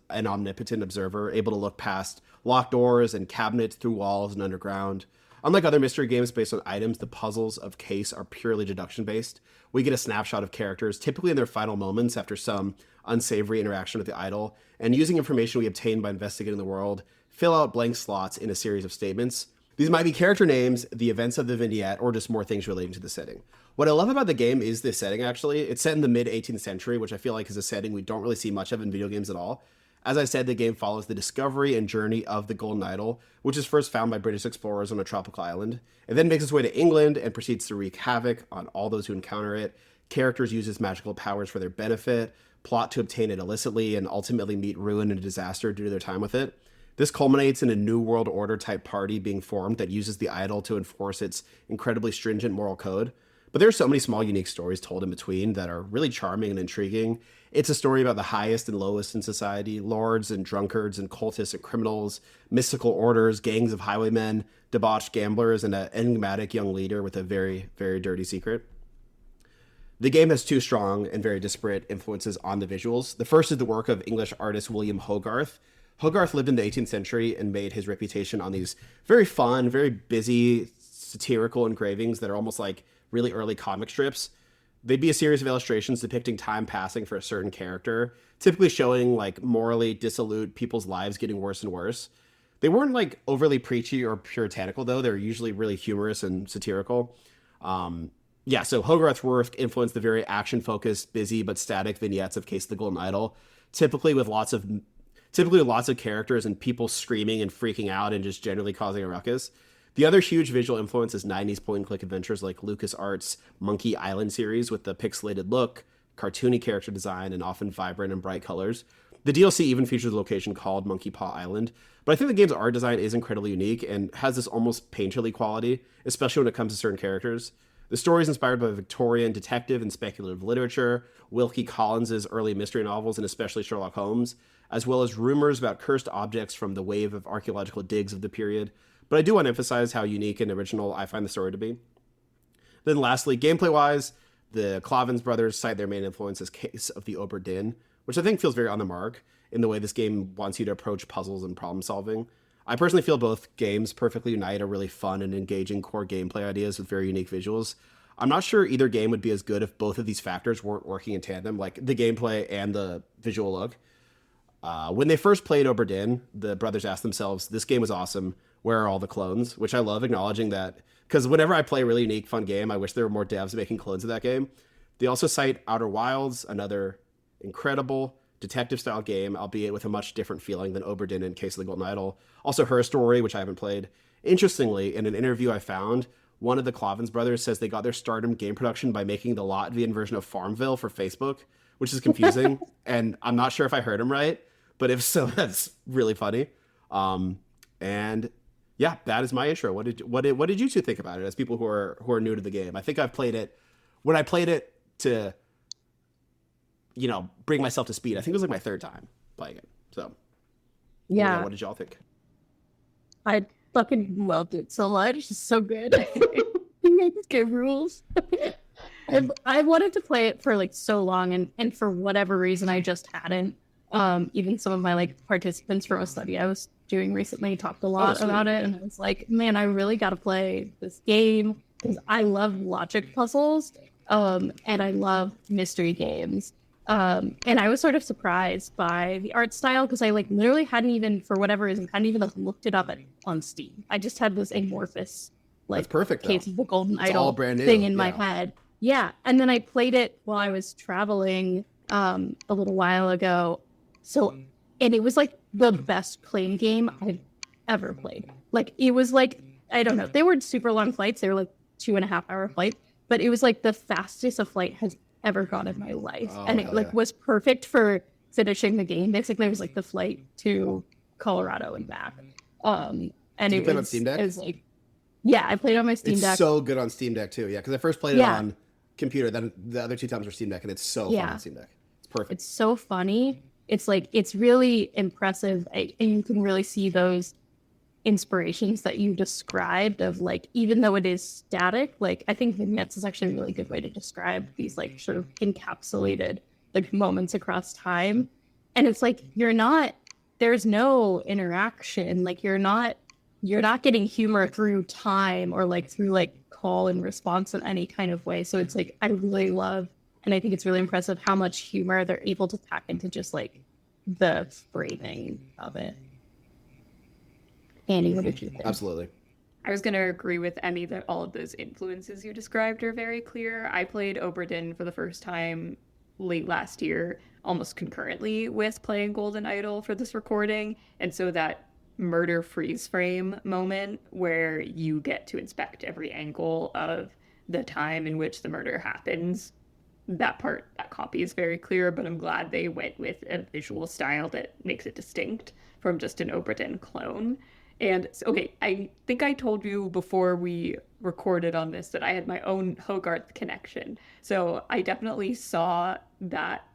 an omnipotent observer, able to look past locked doors and cabinets through walls and underground. Unlike other mystery games based on items, the puzzles of Case are purely deduction-based. We get a snapshot of characters, typically in their final moments after some unsavory interaction with the idol, and using information we obtain by investigating the world, fill out blank slots in a series of statements. These might be character names, the events of the vignette, or just more things relating to the setting. What I love about the game is this setting, actually. It's set in the mid-18th century, which I feel like is a setting we don't really see much of in video games at all. As I said, the game follows the discovery and journey of the Golden Idol, which is first found by British explorers on a tropical island. It then makes its way to England and proceeds to wreak havoc on all those who encounter it. Characters use its magical powers for their benefit, plot to obtain it illicitly, and ultimately meet ruin and disaster due to their time with it. This culminates in a New World Order type party being formed that uses the idol to enforce its incredibly stringent moral code. But there are so many small, unique stories told in between that are really charming and intriguing. It's a story about the highest and lowest in society, lords and drunkards and cultists and criminals, mystical orders, gangs of highwaymen, debauched gamblers, and an enigmatic young leader with a very, very dirty secret. The game has two strong and very disparate influences on the visuals. The first is the work of English artist William Hogarth. Hogarth lived in the 18th century and made his reputation on these very fun, very busy, satirical engravings that are almost like really early comic strips. They'd be a series of illustrations depicting time passing for a certain character, typically showing like morally dissolute people's lives getting worse and worse. They weren't like overly preachy or puritanical though. They were usually really humorous and satirical. So Hogarth's work influenced the very action-focused, busy but static vignettes of Case of the Golden Idol, typically with lots of characters and people screaming and freaking out and just generally causing a ruckus. The other huge visual influence is 90s point-and-click adventures like LucasArts' Monkey Island series with the pixelated look, cartoony character design, and often vibrant and bright colors. The DLC even features a location called Monkey Paw Island, but I think the game's art design is incredibly unique and has this almost painterly quality, especially when it comes to certain characters. The story is inspired by Victorian detective and speculative literature, Wilkie Collins' early mystery novels, and especially Sherlock Holmes, as well as rumors about cursed objects from the wave of archaeological digs of the period. But I do want to emphasize how unique and original I find the story to be. Then lastly, gameplay-wise, the Clavins brothers cite their main influence as Case of the Obra Dinn, which I think feels very on the mark in the way this game wants you to approach puzzles and problem solving. I personally feel both games perfectly unite a really fun and engaging core gameplay ideas with very unique visuals. I'm not sure either game would be as good if both of these factors weren't working in tandem, like the gameplay and the visual look. When they first played Obra Dinn, the brothers asked themselves, this game was awesome, where are all the clones? Which I love acknowledging that, because whenever I play a really unique, fun game, I wish there were more devs making clones of that game. They also cite Outer Wilds, another incredible detective-style game, albeit with a much different feeling than Obra Dinn in Case of the Golden Idol. Also Her Story, which I haven't played. Interestingly, in an interview I found, one of the Clavins brothers says they got their start in game production by making the Latvian version of Farmville for Facebook, which is confusing, and I'm not sure if I heard him right, but if so, that's really funny. And yeah, that is my intro. What did you two think about it as people who are new to the game? I think I've played it when I played it to, bring myself to speed. I think it was like my third time playing it. So Yeah, what did y'all think? I fucking loved it so much. It's so good. This game rules. I wanted to play it for like so long, and for whatever reason, I just hadn't. Even some of my like participants from a study I was doing recently talked a lot sweet. about it, and I was like, man, I really got to play this game because I love logic puzzles, and I love mystery games. And I was sort of surprised by the art style because I like literally hadn't even, for whatever reason, hadn't even like, looked it up on Steam. I just had this amorphous, like, That's perfect, though. Case of the Golden It's Idol all brand new, thing in my yeah. head. Yeah, and then I played it while I was traveling a little while ago. So, and it was like the best plane game I've ever played. Like, it was like, I don't know, they weren't super long flights. They were like 2.5 hour flights, but it was like the fastest a flight has ever gone in my life. Oh, And it hell like yeah. was perfect for finishing the game. Basically, it was like the flight to Colorado and back. And Did you it play it on was, Steam Deck? it was like, yeah, I played on my Steam It's Deck. so good on Steam Deck too. Yeah, because I first played it Yeah. on computer, then the other 2 times were Steam Deck, and it's so fun Yeah. on Steam Deck. It's perfect. It's so funny. It's like, it's really impressive. And you can really see those inspirations that you described of like, even though it is static, like I think vignettes is actually a really good way to describe these like sort of encapsulated like moments across time. And it's like, there's no interaction. Like you're not getting humor through time or like through like call and response in any kind of way. So it's like, I really love, and I think it's really impressive how much humor they're able to pack into just like the framing of it. Annie, what did you think? Absolutely. I was going to agree with Emmy that all of those influences you described are very clear. I played Oberdin for the first time late last year, almost concurrently with playing Golden Idol for this recording. And so that murder freeze frame moment where you get to inspect every angle of the time in which the murder happens, that copy is very clear, but I'm glad they went with a visual style that makes it distinct from just an Oberdin clone. And okay, I think I told you before we recorded on this that I had my own Hogarth connection. So I definitely saw that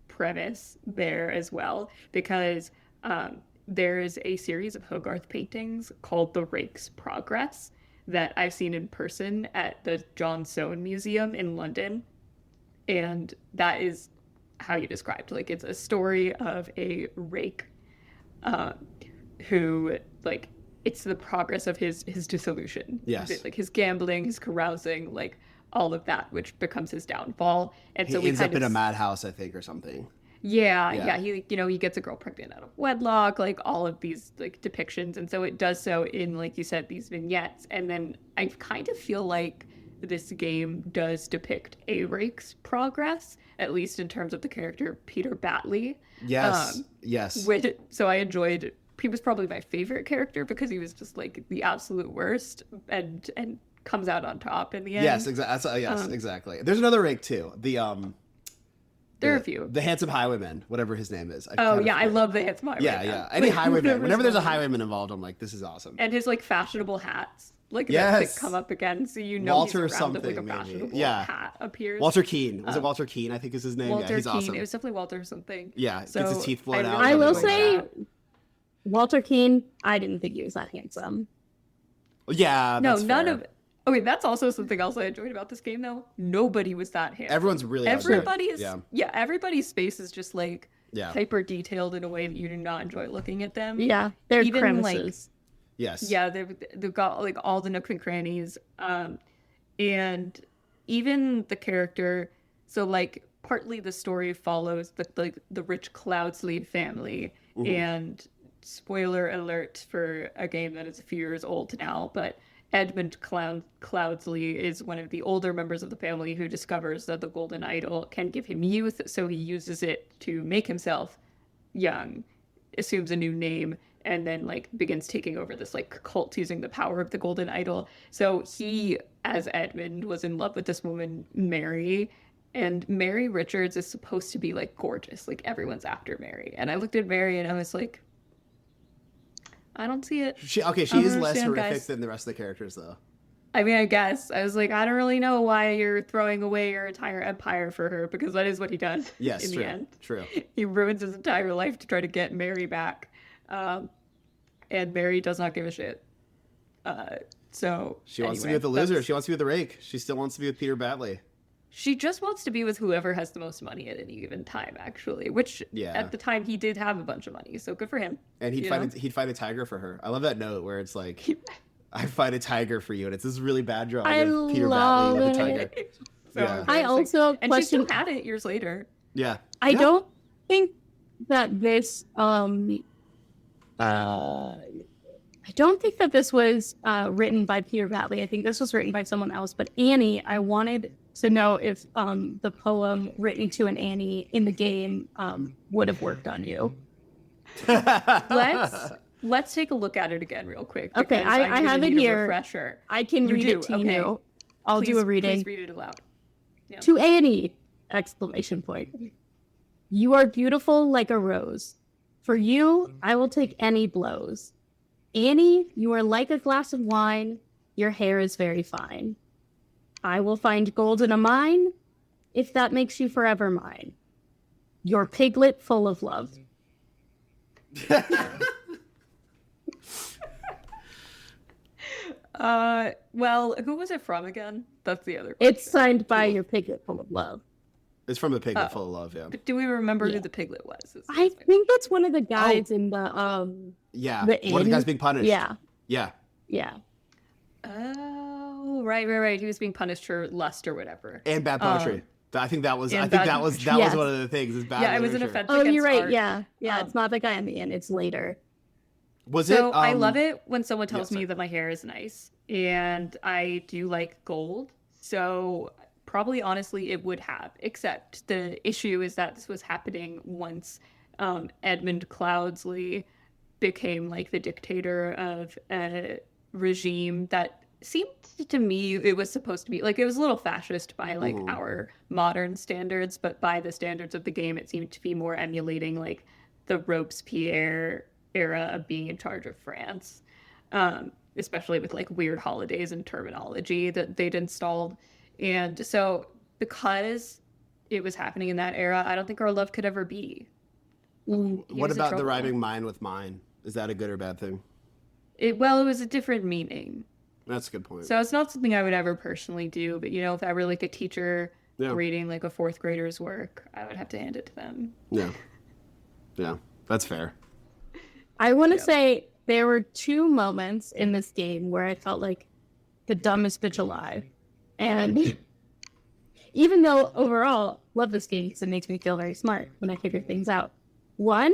premise there as well, because there's a series of Hogarth paintings called The Rake's Progress that I've seen in person at the John Soane Museum in London. And that is how you described. Like, it's a story of a rake who, like, it's the progress of his dissolution. Yes. Like his gambling, his carousing, like all of that, which becomes his downfall. And so He ends up in a madhouse, I think, or something. Yeah. He gets a girl pregnant out of wedlock, like all of these like depictions. And so it does so in, like you said, these vignettes. And then I kind of feel like this game does depict a rake's progress, at least in terms of the character Peter Batley. Yes. Yes. So I enjoyed. He was probably my favorite character because he was just like the absolute worst and comes out on top in the end. Yes, exactly. Exactly. There's another rake too. There are a few. The handsome highwayman, whatever his name is. I love the handsome highwayman. Yeah. Any highwayman. Whenever there's a highwayman involved, I'm like, this is awesome. And his like fashionable hats, like Yes. that come up again, so you know Walter he's around if, like a something, fashionable maybe. Yeah. hat appears. Walter Keane. Was it Walter Keane? I think is his name. Walter Yeah, he's Keane. awesome. It was definitely Walter something. Yeah, So gets his teeth blown out. I will like say, that. Walter Keane, I didn't think he was that handsome. Yeah, No, that's none fair. of. Okay, that's also something else I enjoyed about this game, though. Nobody was that handsome. Everyone's really Everybody's outstanding. everybody's face is just like Yeah. hyper detailed in a way that you do not enjoy looking at them. Yeah, they're Even, crevices. Yes. Yeah, they've got like all the nooks and crannies, and even the character. So like partly the story follows the rich Cloudsley family, and spoiler alert for a game that is a few years old now, but Edmund Cloudsley is one of the older members of the family who discovers that the golden idol can give him youth, so he uses it to make himself young, assumes a new name, and then like begins taking over this like cult using the power of the golden idol. So he, as Edmund, was in love with this woman, Mary, and Mary Richards is supposed to be like gorgeous, like everyone's after Mary. And I looked at Mary and I was like, I don't see it. She I is don't less understand, horrific guys. than the rest of the characters, though. I mean, I guess. I was like, I don't really know why you're throwing away your entire empire for her, because that is what he does Yes, in true, the end. true. He ruins his entire life to try to get Mary back. Um, and Mary does not give a shit. So She wants to be anyway, with the loser. that's- She wants to be with the rake. She still wants to be with Peter Batley. She just wants to be with whoever has the most money at any given time, actually. Which Yeah. at the time he did have a bunch of money, so good for him. And he'd you fight know? he'd fight a tiger for her. I love that note where it's like, "I'd fight a tiger for you," and it's this really bad drawing I of Peter love Batley and the it. tiger. So Yeah. I embarrassing. also And she still question. had it years later. Yeah, I Yeah. don't think that this. I don't think that this was written by Peter Batley. I think this was written by someone else. But Annie, I wanted to know if the poem written to an Annie in the game would have worked on you. Let's take a look at it again real quick. Okay, because I I'm gonna have it need a here. refresher. I can You read do, it to okay. you. I'll do Please- a reading. Please read it aloud. Yeah. To Annie! Exclamation point. You are beautiful like a rose. For you, I will take any blows. Annie, you are like a glass of wine. Your hair is very fine. I will find gold in a mine, if that makes you forever mine. Your piglet full of love. Well, who was it from again? That's the other It's signed by your piglet full of love. It's from the Piglet Oh. Full of Love. Yeah, Do we remember Yeah. who the piglet was? I think that's one of the guys in the yeah. The One of the inn? guys being punished. yeah. yeah. Oh, right. He was being punished for lust or whatever. And bad poetry. I think that was. I and think bad that was poetry. Yes. one of the things. Is bad Yeah, it was an literature. offense Oh, against you're right. art. Yeah. It's not the guy in the end. It's later. Was So it? I love it when someone tells sorry. me that my hair is nice, and I do like gold. So probably, honestly, it would have. Except the issue is that this was happening once Edmund Cloudsley became like the dictator of a regime that seemed to me it was supposed to be like it was a little fascist by like our modern standards, but by the standards of the game, it seemed to be more emulating like the Robespierre era of being in charge of France, especially with like weird holidays and terminology that they'd installed. And so because it was happening in that era, I don't think our love could ever be. He What was in about the trouble. rhyming mine with mine? Is that a good or bad thing? It was a different meaning. That's a good point. So it's not something I would ever personally do, but if I were like a teacher Yeah. reading like a fourth grader's work, I would have to hand it to them. Yeah, that's fair. I want to say there were two moments in this game where I felt like the dumbest bitch alive. And even though overall, love this game because it makes me feel very smart when I figure things out. One,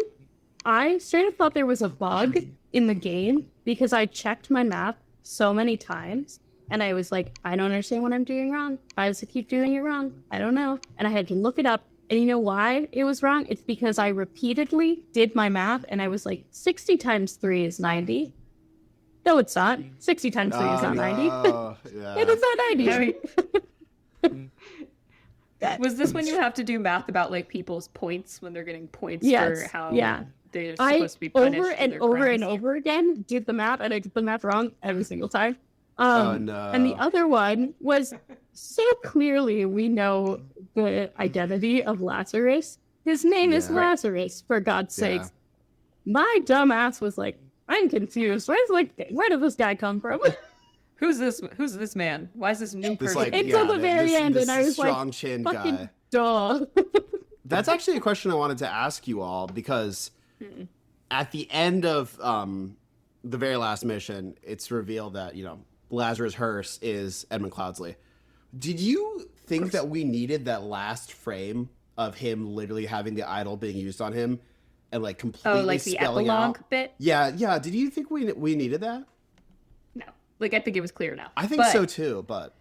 I straight up thought there was a bug in the game because I checked my map so many times and I was like, I don't understand what I'm doing wrong. I just keep doing it wrong. I don't know. And I had to look it up. And you know why it was wrong? It's because I repeatedly did my math and I was like, 60 times 3 is 90. No, it's not. 60 times 3 is not 90. Yeah. It is not 90. I mean, was this when you have to do math about like people's points when they're getting points Yes, for how yeah. they're I supposed to be punished over for and their over crimes? and over again did the math and I did the math wrong every single time. Oh, no. And the other one was so clearly we know the identity of Lazarus. His name is Yeah. Lazarus, for God's Yeah. sakes. My dumb ass was like, I'm confused. Where did this guy come from? Who's this man? Why is this new This person? like Until the very end, and I was like, strong chin fucking guy. duh. That's actually a question I wanted to ask you all because at the end of the very last mission, it's revealed that Lazarus Hearst is Edmund Cloudsley. Did you think that we needed that last frame of him literally having the idol being used on him and like completely like the spelling epilogue out? bit? Yeah. Did you think we needed that? No. Like I think it was clear now. I think But so too, but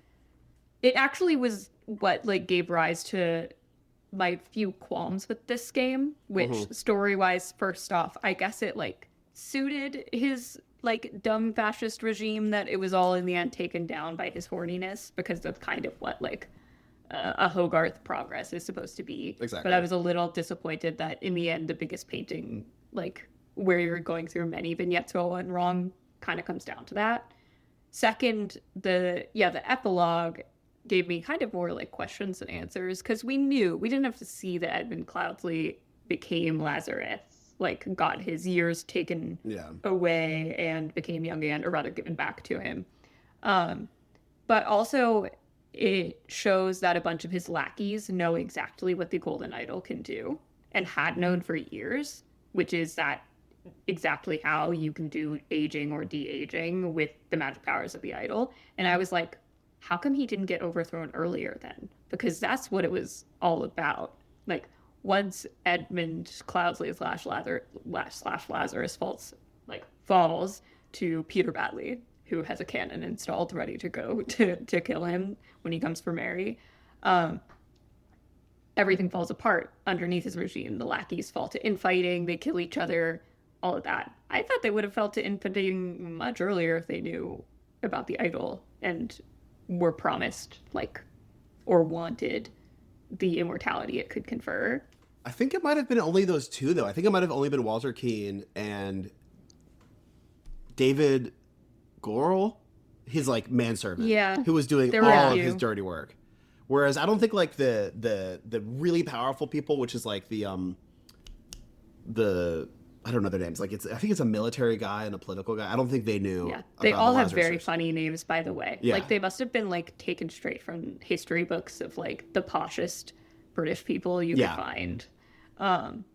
it actually was what like gave rise to my few qualms with this game, which story-wise, first off, I guess it like suited his like dumb fascist regime that it was all in the end taken down by his horniness, because that's kind of what like a Hogarth progress is supposed to be. Exactly. But I was a little disappointed that in the end the biggest painting, like where you're going through many vignettes all went wrong, kind of comes down to that. second, the epilogue gave me kind of more like questions and answers because we didn't have to see that Edmund Cloudsley became Lazarus, like got his years taken away and became young again, or rather given back to him. But also it shows that a bunch of his lackeys know exactly what the Golden Idol can do and had known for years, which is that exactly how you can do aging or de-aging with the magic powers of the idol. And I was like, how come he didn't get overthrown earlier then? Because that's what it was all about. Like, once Edmund Cloudsley slash Lazarus falls to Peter Badley, who has a cannon installed ready to go to kill him when he comes for Mary, everything falls apart underneath his regime. The lackeys fall to infighting, they kill each other, all of that. I thought they would have fell to infighting much earlier if they knew about the idol and were promised, like, or wanted the immortality it could confer. I think it might have been only those two, though. I think it might have only been Walter Keane and David Gorel, his like manservant, who was doing all of his dirty work. Whereas I don't think like the really powerful people, which is like the I don't know their names. Like I think it's a military guy and a political guy. I don't think they knew. Yeah, they all have very funny names, by the way. Yeah. Like they must have been like taken straight from history books of like the poshest British people you could find.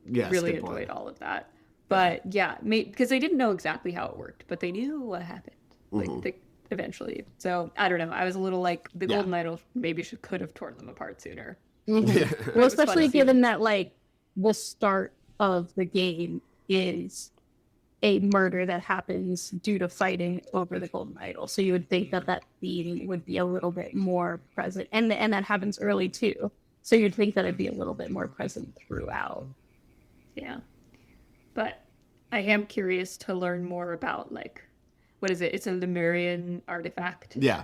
Really enjoyed all of that. But because they didn't know exactly how it worked, but they knew what happened. Like eventually. So I don't know. I was a little like the Golden Idol maybe could have torn them apart sooner. Well, especially given that like the start of the game is a murder that happens due to fighting over the Golden Idol. So you would think that theme would be a little bit more present, and that happens early too. So you'd think that it'd be a little bit more present throughout. Yeah, but I am curious to learn more about like, what is it? It's a Lemurian artifact. Yeah.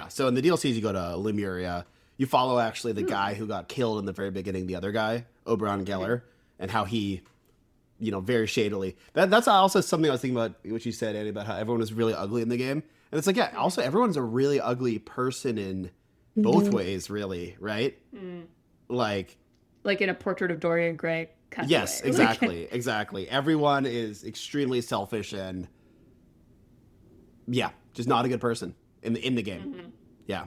So in the DLCs, you go to Lemuria. You follow actually the guy who got killed in the very beginning, the other guy, Oberon Geller, and how he, very shadily. That's also something I was thinking about, what you said, Annie, about how everyone is really ugly in the game. And it's like, also everyone's a really ugly person in both ways, really, right? Like in a Portrait of Dorian Gray kind yes, of way. exactly, exactly. Everyone is extremely selfish and just not a good person in the game. Yeah.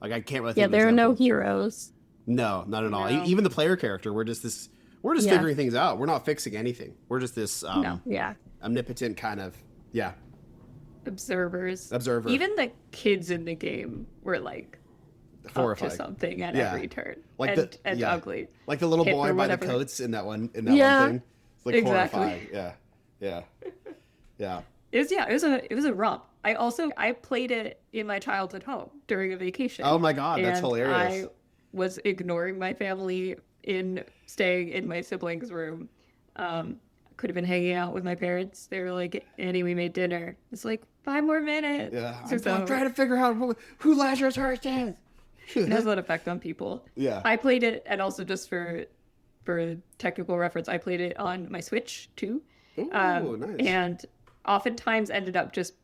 Like I can't really think of an there are example. no heroes. No, not at all. Even the player character, we're just figuring things out. We're not fixing anything. We're just this omnipotent kind of observer. Even the kids in the game were like horrified up to something at every turn, like and ugly. Like the little boy by the coats in that one thing. It's like horrifying. Yeah. It was a romp. I played it in my childhood home during a vacation. Oh my god, that's hilarious. I was ignoring my family in staying in my siblings' room. Could have been hanging out with my parents. They were like, Annie, we made dinner. It's like 5 more minutes. Yeah, I'm trying to figure out who Lazarus Hearst is. It has that effect on people. Yeah. I played it, and also just for technical reference, I played it on my Switch too. Ooh, nice. And oftentimes ended up just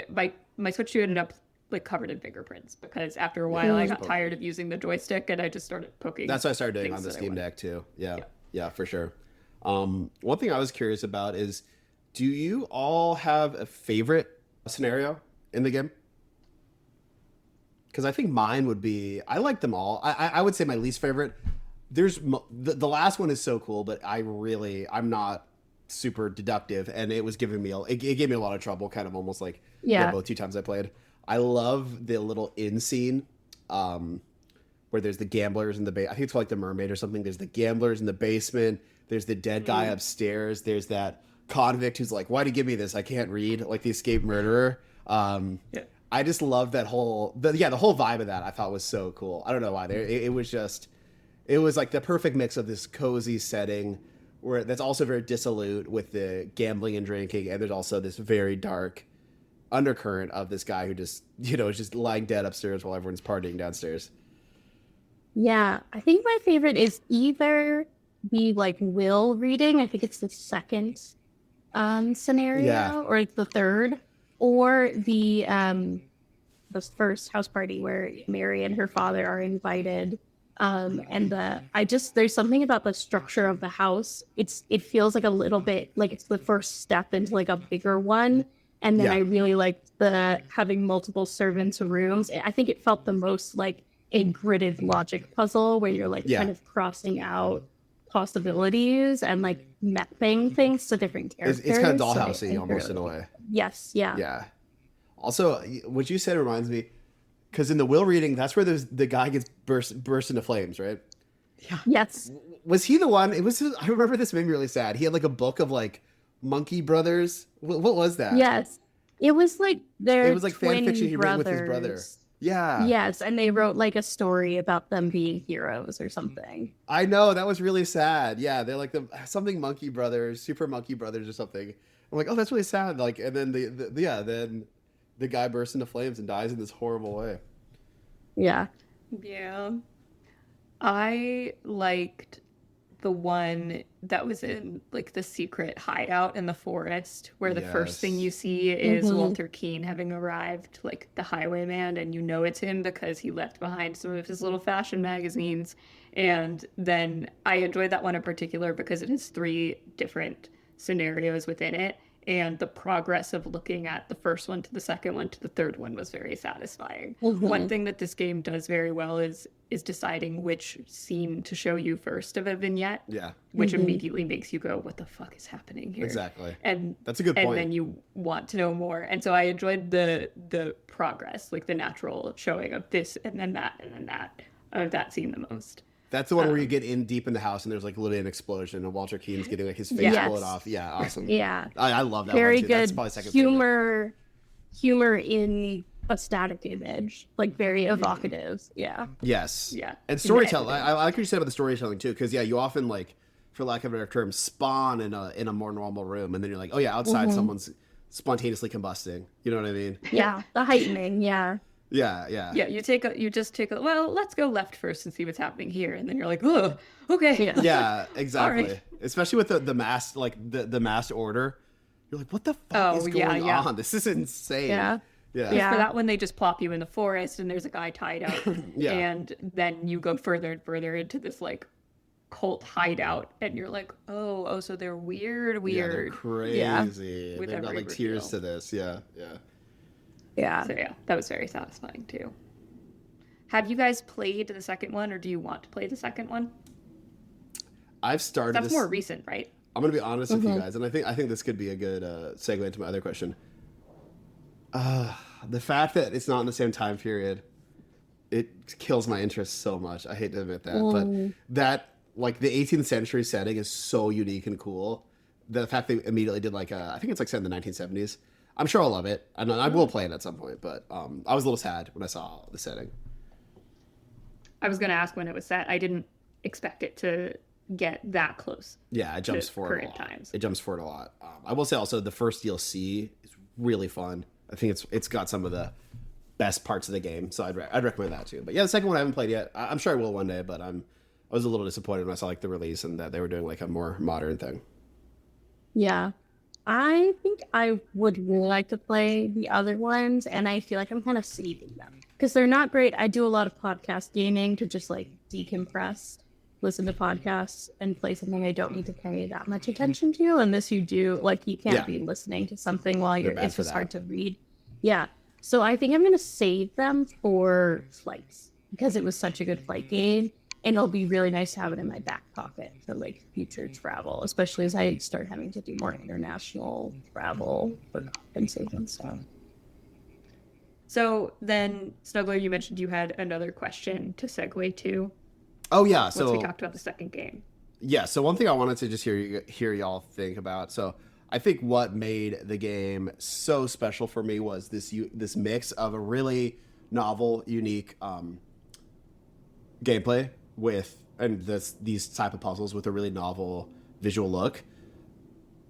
my Switch 2 ended up like covered in fingerprints, because after a while I got tired of using the joystick and I just started poking. That's what I started doing on the Steam Deck too. Yeah, for sure. One thing I was curious about is, do you all have a favorite scenario in the game? Because I think mine would be, I like them all. I would say my least favorite, there's the last one is so cool, but I'm not super deductive, and it was giving me it gave me a lot of trouble, kind of almost like both 2 times I played. I love the little inn scene where there's the gamblers in the I think it's called like the mermaid or something. There's the gamblers in the basement, there's the dead guy upstairs, there's that convict who's like, why'd you give me this, I can't read, like the escaped murderer. I just love that whole the whole vibe of that. I thought was so cool. I don't know why. It was like the perfect mix of this cozy setting where that's also very dissolute with the gambling and drinking, and there's also this very dark undercurrent of this guy who just is just lying dead upstairs while everyone's partying downstairs. Yeah, I think my favorite is either the like will reading. I think it's the second scenario or it's the third. or the first house party where Mary and her father are invited. And there's something about the structure of the house. It feels like a little bit like it's the first step into like a bigger one. And then Yeah. I really liked the having multiple servants' rooms. I think it felt the most like a gridded logic puzzle where you're like Yeah. kind of crossing out possibilities and like mapping things to different characters. It's kind of So dollhousey I almost really in a liked way. it. Yes, yeah. Yeah. Also, what you said reminds me, because in the will reading, that's where the guy gets burst into flames, right? Yes. Was he the one? I remember this made me really sad. He had like a book of like Monkey Brothers. What was that? Yes. It was like their It was like fan twin fiction he wrote with his brother. brothers. Yeah. Yes, and they wrote like a story about them being heroes or something. I know, that was really sad. Yeah, they're like something Monkey Brothers, Super Monkey Brothers or something. I'm like, oh, that's really sad. Like, and then then the guy bursts into flames and dies in this horrible way. Yeah. Yeah. I liked the one that was in like the secret hideout in the forest where the first thing you see is Walter Keane having arrived, like the highwayman, and you know it's him because he left behind some of his little fashion magazines. And then I enjoyed that one in particular because it has 3 different scenarios within it. And the progress of looking at the first one to the second one to the third one was very satisfying. One thing that this game does very well is deciding which scene to show you first of a vignette. Yeah. Which immediately makes you go, what the fuck is happening here? Exactly. And that's a good point. And then you want to know more. And so I enjoyed the progress, like the natural showing of this and then that and then that, of that scene the most. That's the one where you get in deep in the house and there's like literally an explosion and Walter Keane's getting like his face blown off. Yeah, awesome. Yeah. I love that Very one too. good That's probably second favorite. humor in a static image, like very evocative. Yeah. Yes. Yeah. And storytelling. I like what you said about the storytelling too, because you often like, for lack of a better term, spawn in a more normal room, and then you're like, oh yeah, outside someone's spontaneously combusting. You know what I mean? Yeah. The heightening. Yeah. Yeah. Yeah, you just take a, well, let's go left first and see what's happening here. And then you're like, oh, okay. Yeah. Yeah, exactly. All right. Especially with the mass, like the mass order. You're like, what the fuck is going on? This is insane. Yeah. Yeah. For that one, they just plop you in the forest and there's a guy tied up. Yeah. And then you go further and further into this like cult hideout and you're like, oh, so they're weird. Yeah, they're crazy. With They've got every like tears reveal. to this. Yeah. Yeah. So yeah, that was very satisfying too. Have you guys played the second one, or do you want to play the second one? I've started. That's this... more recent, right? I'm gonna be honest with you guys, and I think this could be a good segue into my other question. The fact that it's not in the same time period, it kills my interest so much. I hate to admit that, but that like the 18th century setting is so unique and cool. The fact they immediately did like I think it's like set in the 1970s. I'm sure I'll love it. I will play it at some point, but I was a little sad when I saw the setting. I was going to ask when it was set. I didn't expect it to get that close. Yeah, it jumps forward a lot. It jumps forward a lot. I will say also the first DLC is really fun. I think it's got some of the best parts of the game, so I'd recommend that too. But yeah, the second one I haven't played yet. I'm sure I will one day, but I was a little disappointed when I saw like the release and that they were doing like a more modern thing. Yeah. I think I would really like to play the other ones, and I feel like I'm kind of saving them because they're not great. I do a lot of podcast gaming to just like decompress, listen to podcasts, and play something I don't need to pay that much attention to. And this you do, like you can't be listening to something while it's just hard to read. Yeah. So I think I'm going to save them for flights because it was such a good flight game. And it'll be really nice to have it in my back pocket for like future travel, especially as I start having to do more international travel for compensation stuff. So then, Snuggler, you mentioned you had another question to segue to. Oh yeah, so once we talked about the second game. Yeah, so one thing I wanted to just hear y'all think about. So I think what made the game so special for me was this mix of a really novel, unique gameplay these type of puzzles with a really novel visual look.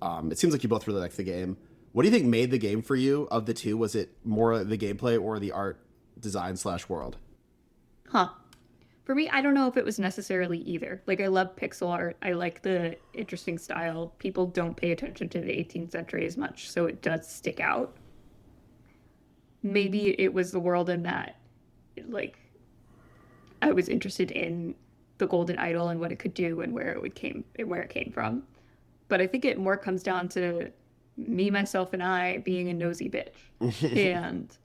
It seems like you both really liked the game. What do you think made the game for you of the two? Was it more the gameplay or the art design / world? For me, I don't know if it was necessarily either. Like, I love pixel art. I like the interesting style. People don't pay attention to the 18th century as much, so it does stick out. maybe it was the world in that, like, I was interested in the golden idol and what it could do and where it came from. But I think it more comes down to me, myself, and I being a nosy bitch. And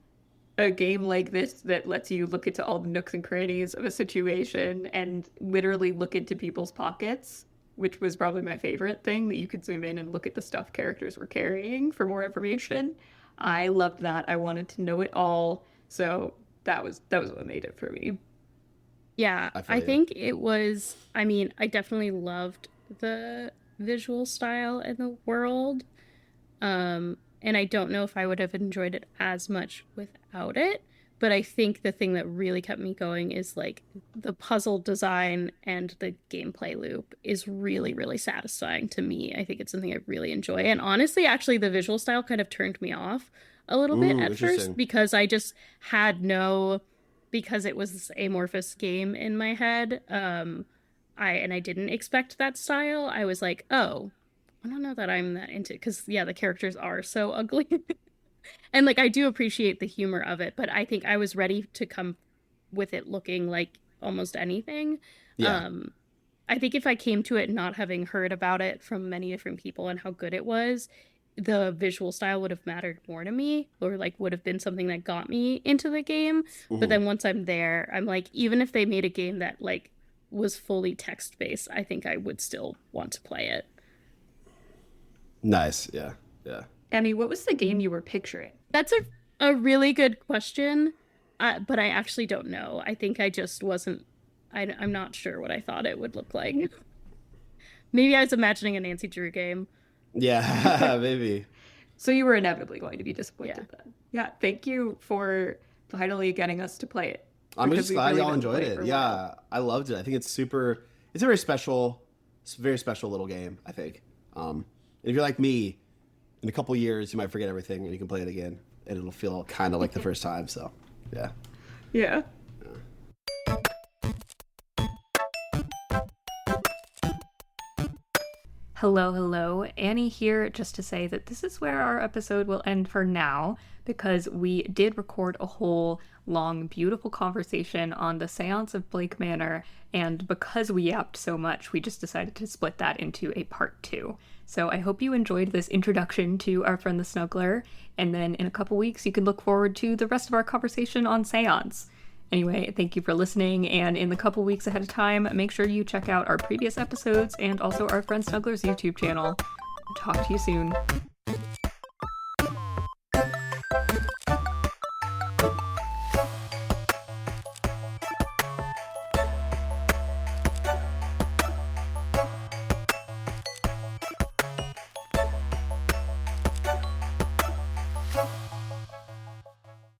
a game like this that lets you look into all the nooks and crannies of a situation and literally look into people's pockets, which was probably my favorite thing, that you could zoom in and look at the stuff characters were carrying for more information. I loved that. I wanted to know it all. So that was what made it for me. Yeah, I feel I you. think it was, I mean, I definitely loved the visual style and the world. And I don't know if I would have enjoyed it as much without it. But I think the thing that really kept me going is like the puzzle design and the gameplay loop is really, really satisfying to me. I think it's something I really enjoy. And honestly, actually, the visual style kind of turned me off a little bit at first Interesting. because I just had no, because it was this amorphous game in my head. I didn't expect that style. I was like, oh, I don't know that I'm that into, because yeah, the characters are so ugly. And like I do appreciate the humor of it, but I think I was ready to come with it looking like almost anything. Yeah. Um I think if I came to it not having heard about it from many different people and how good it was, the visual style would have mattered more to me, or like would have been something that got me into the game. But Hmm. then once I'm there, I'm like, even if they made a game that like was fully text based, I think I would still want to play it. Nice. Yeah. Yeah. Emmy, what was the game you were picturing? That's a really good question, but I actually don't know. I think I just wasn't. I'm not sure what I thought it would look like. Maybe I was imagining a Nancy Drew game. Yeah. Maybe. So you were inevitably going to be Yeah. disappointed then. Yeah, thank you for finally getting us to play it. I'm Because just we've glad really y'all been enjoyed playing it. for a while. Yeah, I loved it. I think it's super. It's a very special. It's a very special little game. I think. If you're like me, in a couple years, you might forget everything and you can play it again, and it'll feel kind of like the first time. So, yeah. Yeah. Hello, hello. Annie here just to say that this is where our episode will end for now because we did record a whole long, beautiful conversation on the Seance of Blake Manor, and because we yapped so much, we just decided to split that into a part 2. So I hope you enjoyed this introduction to our friend the Snuggler, and then in a couple weeks you can look forward to the rest of our conversation on Seance. Anyway, thank you for listening, and in the couple weeks ahead of time, make sure you check out our previous episodes and also our friend Snuggler's YouTube channel. Talk to you soon.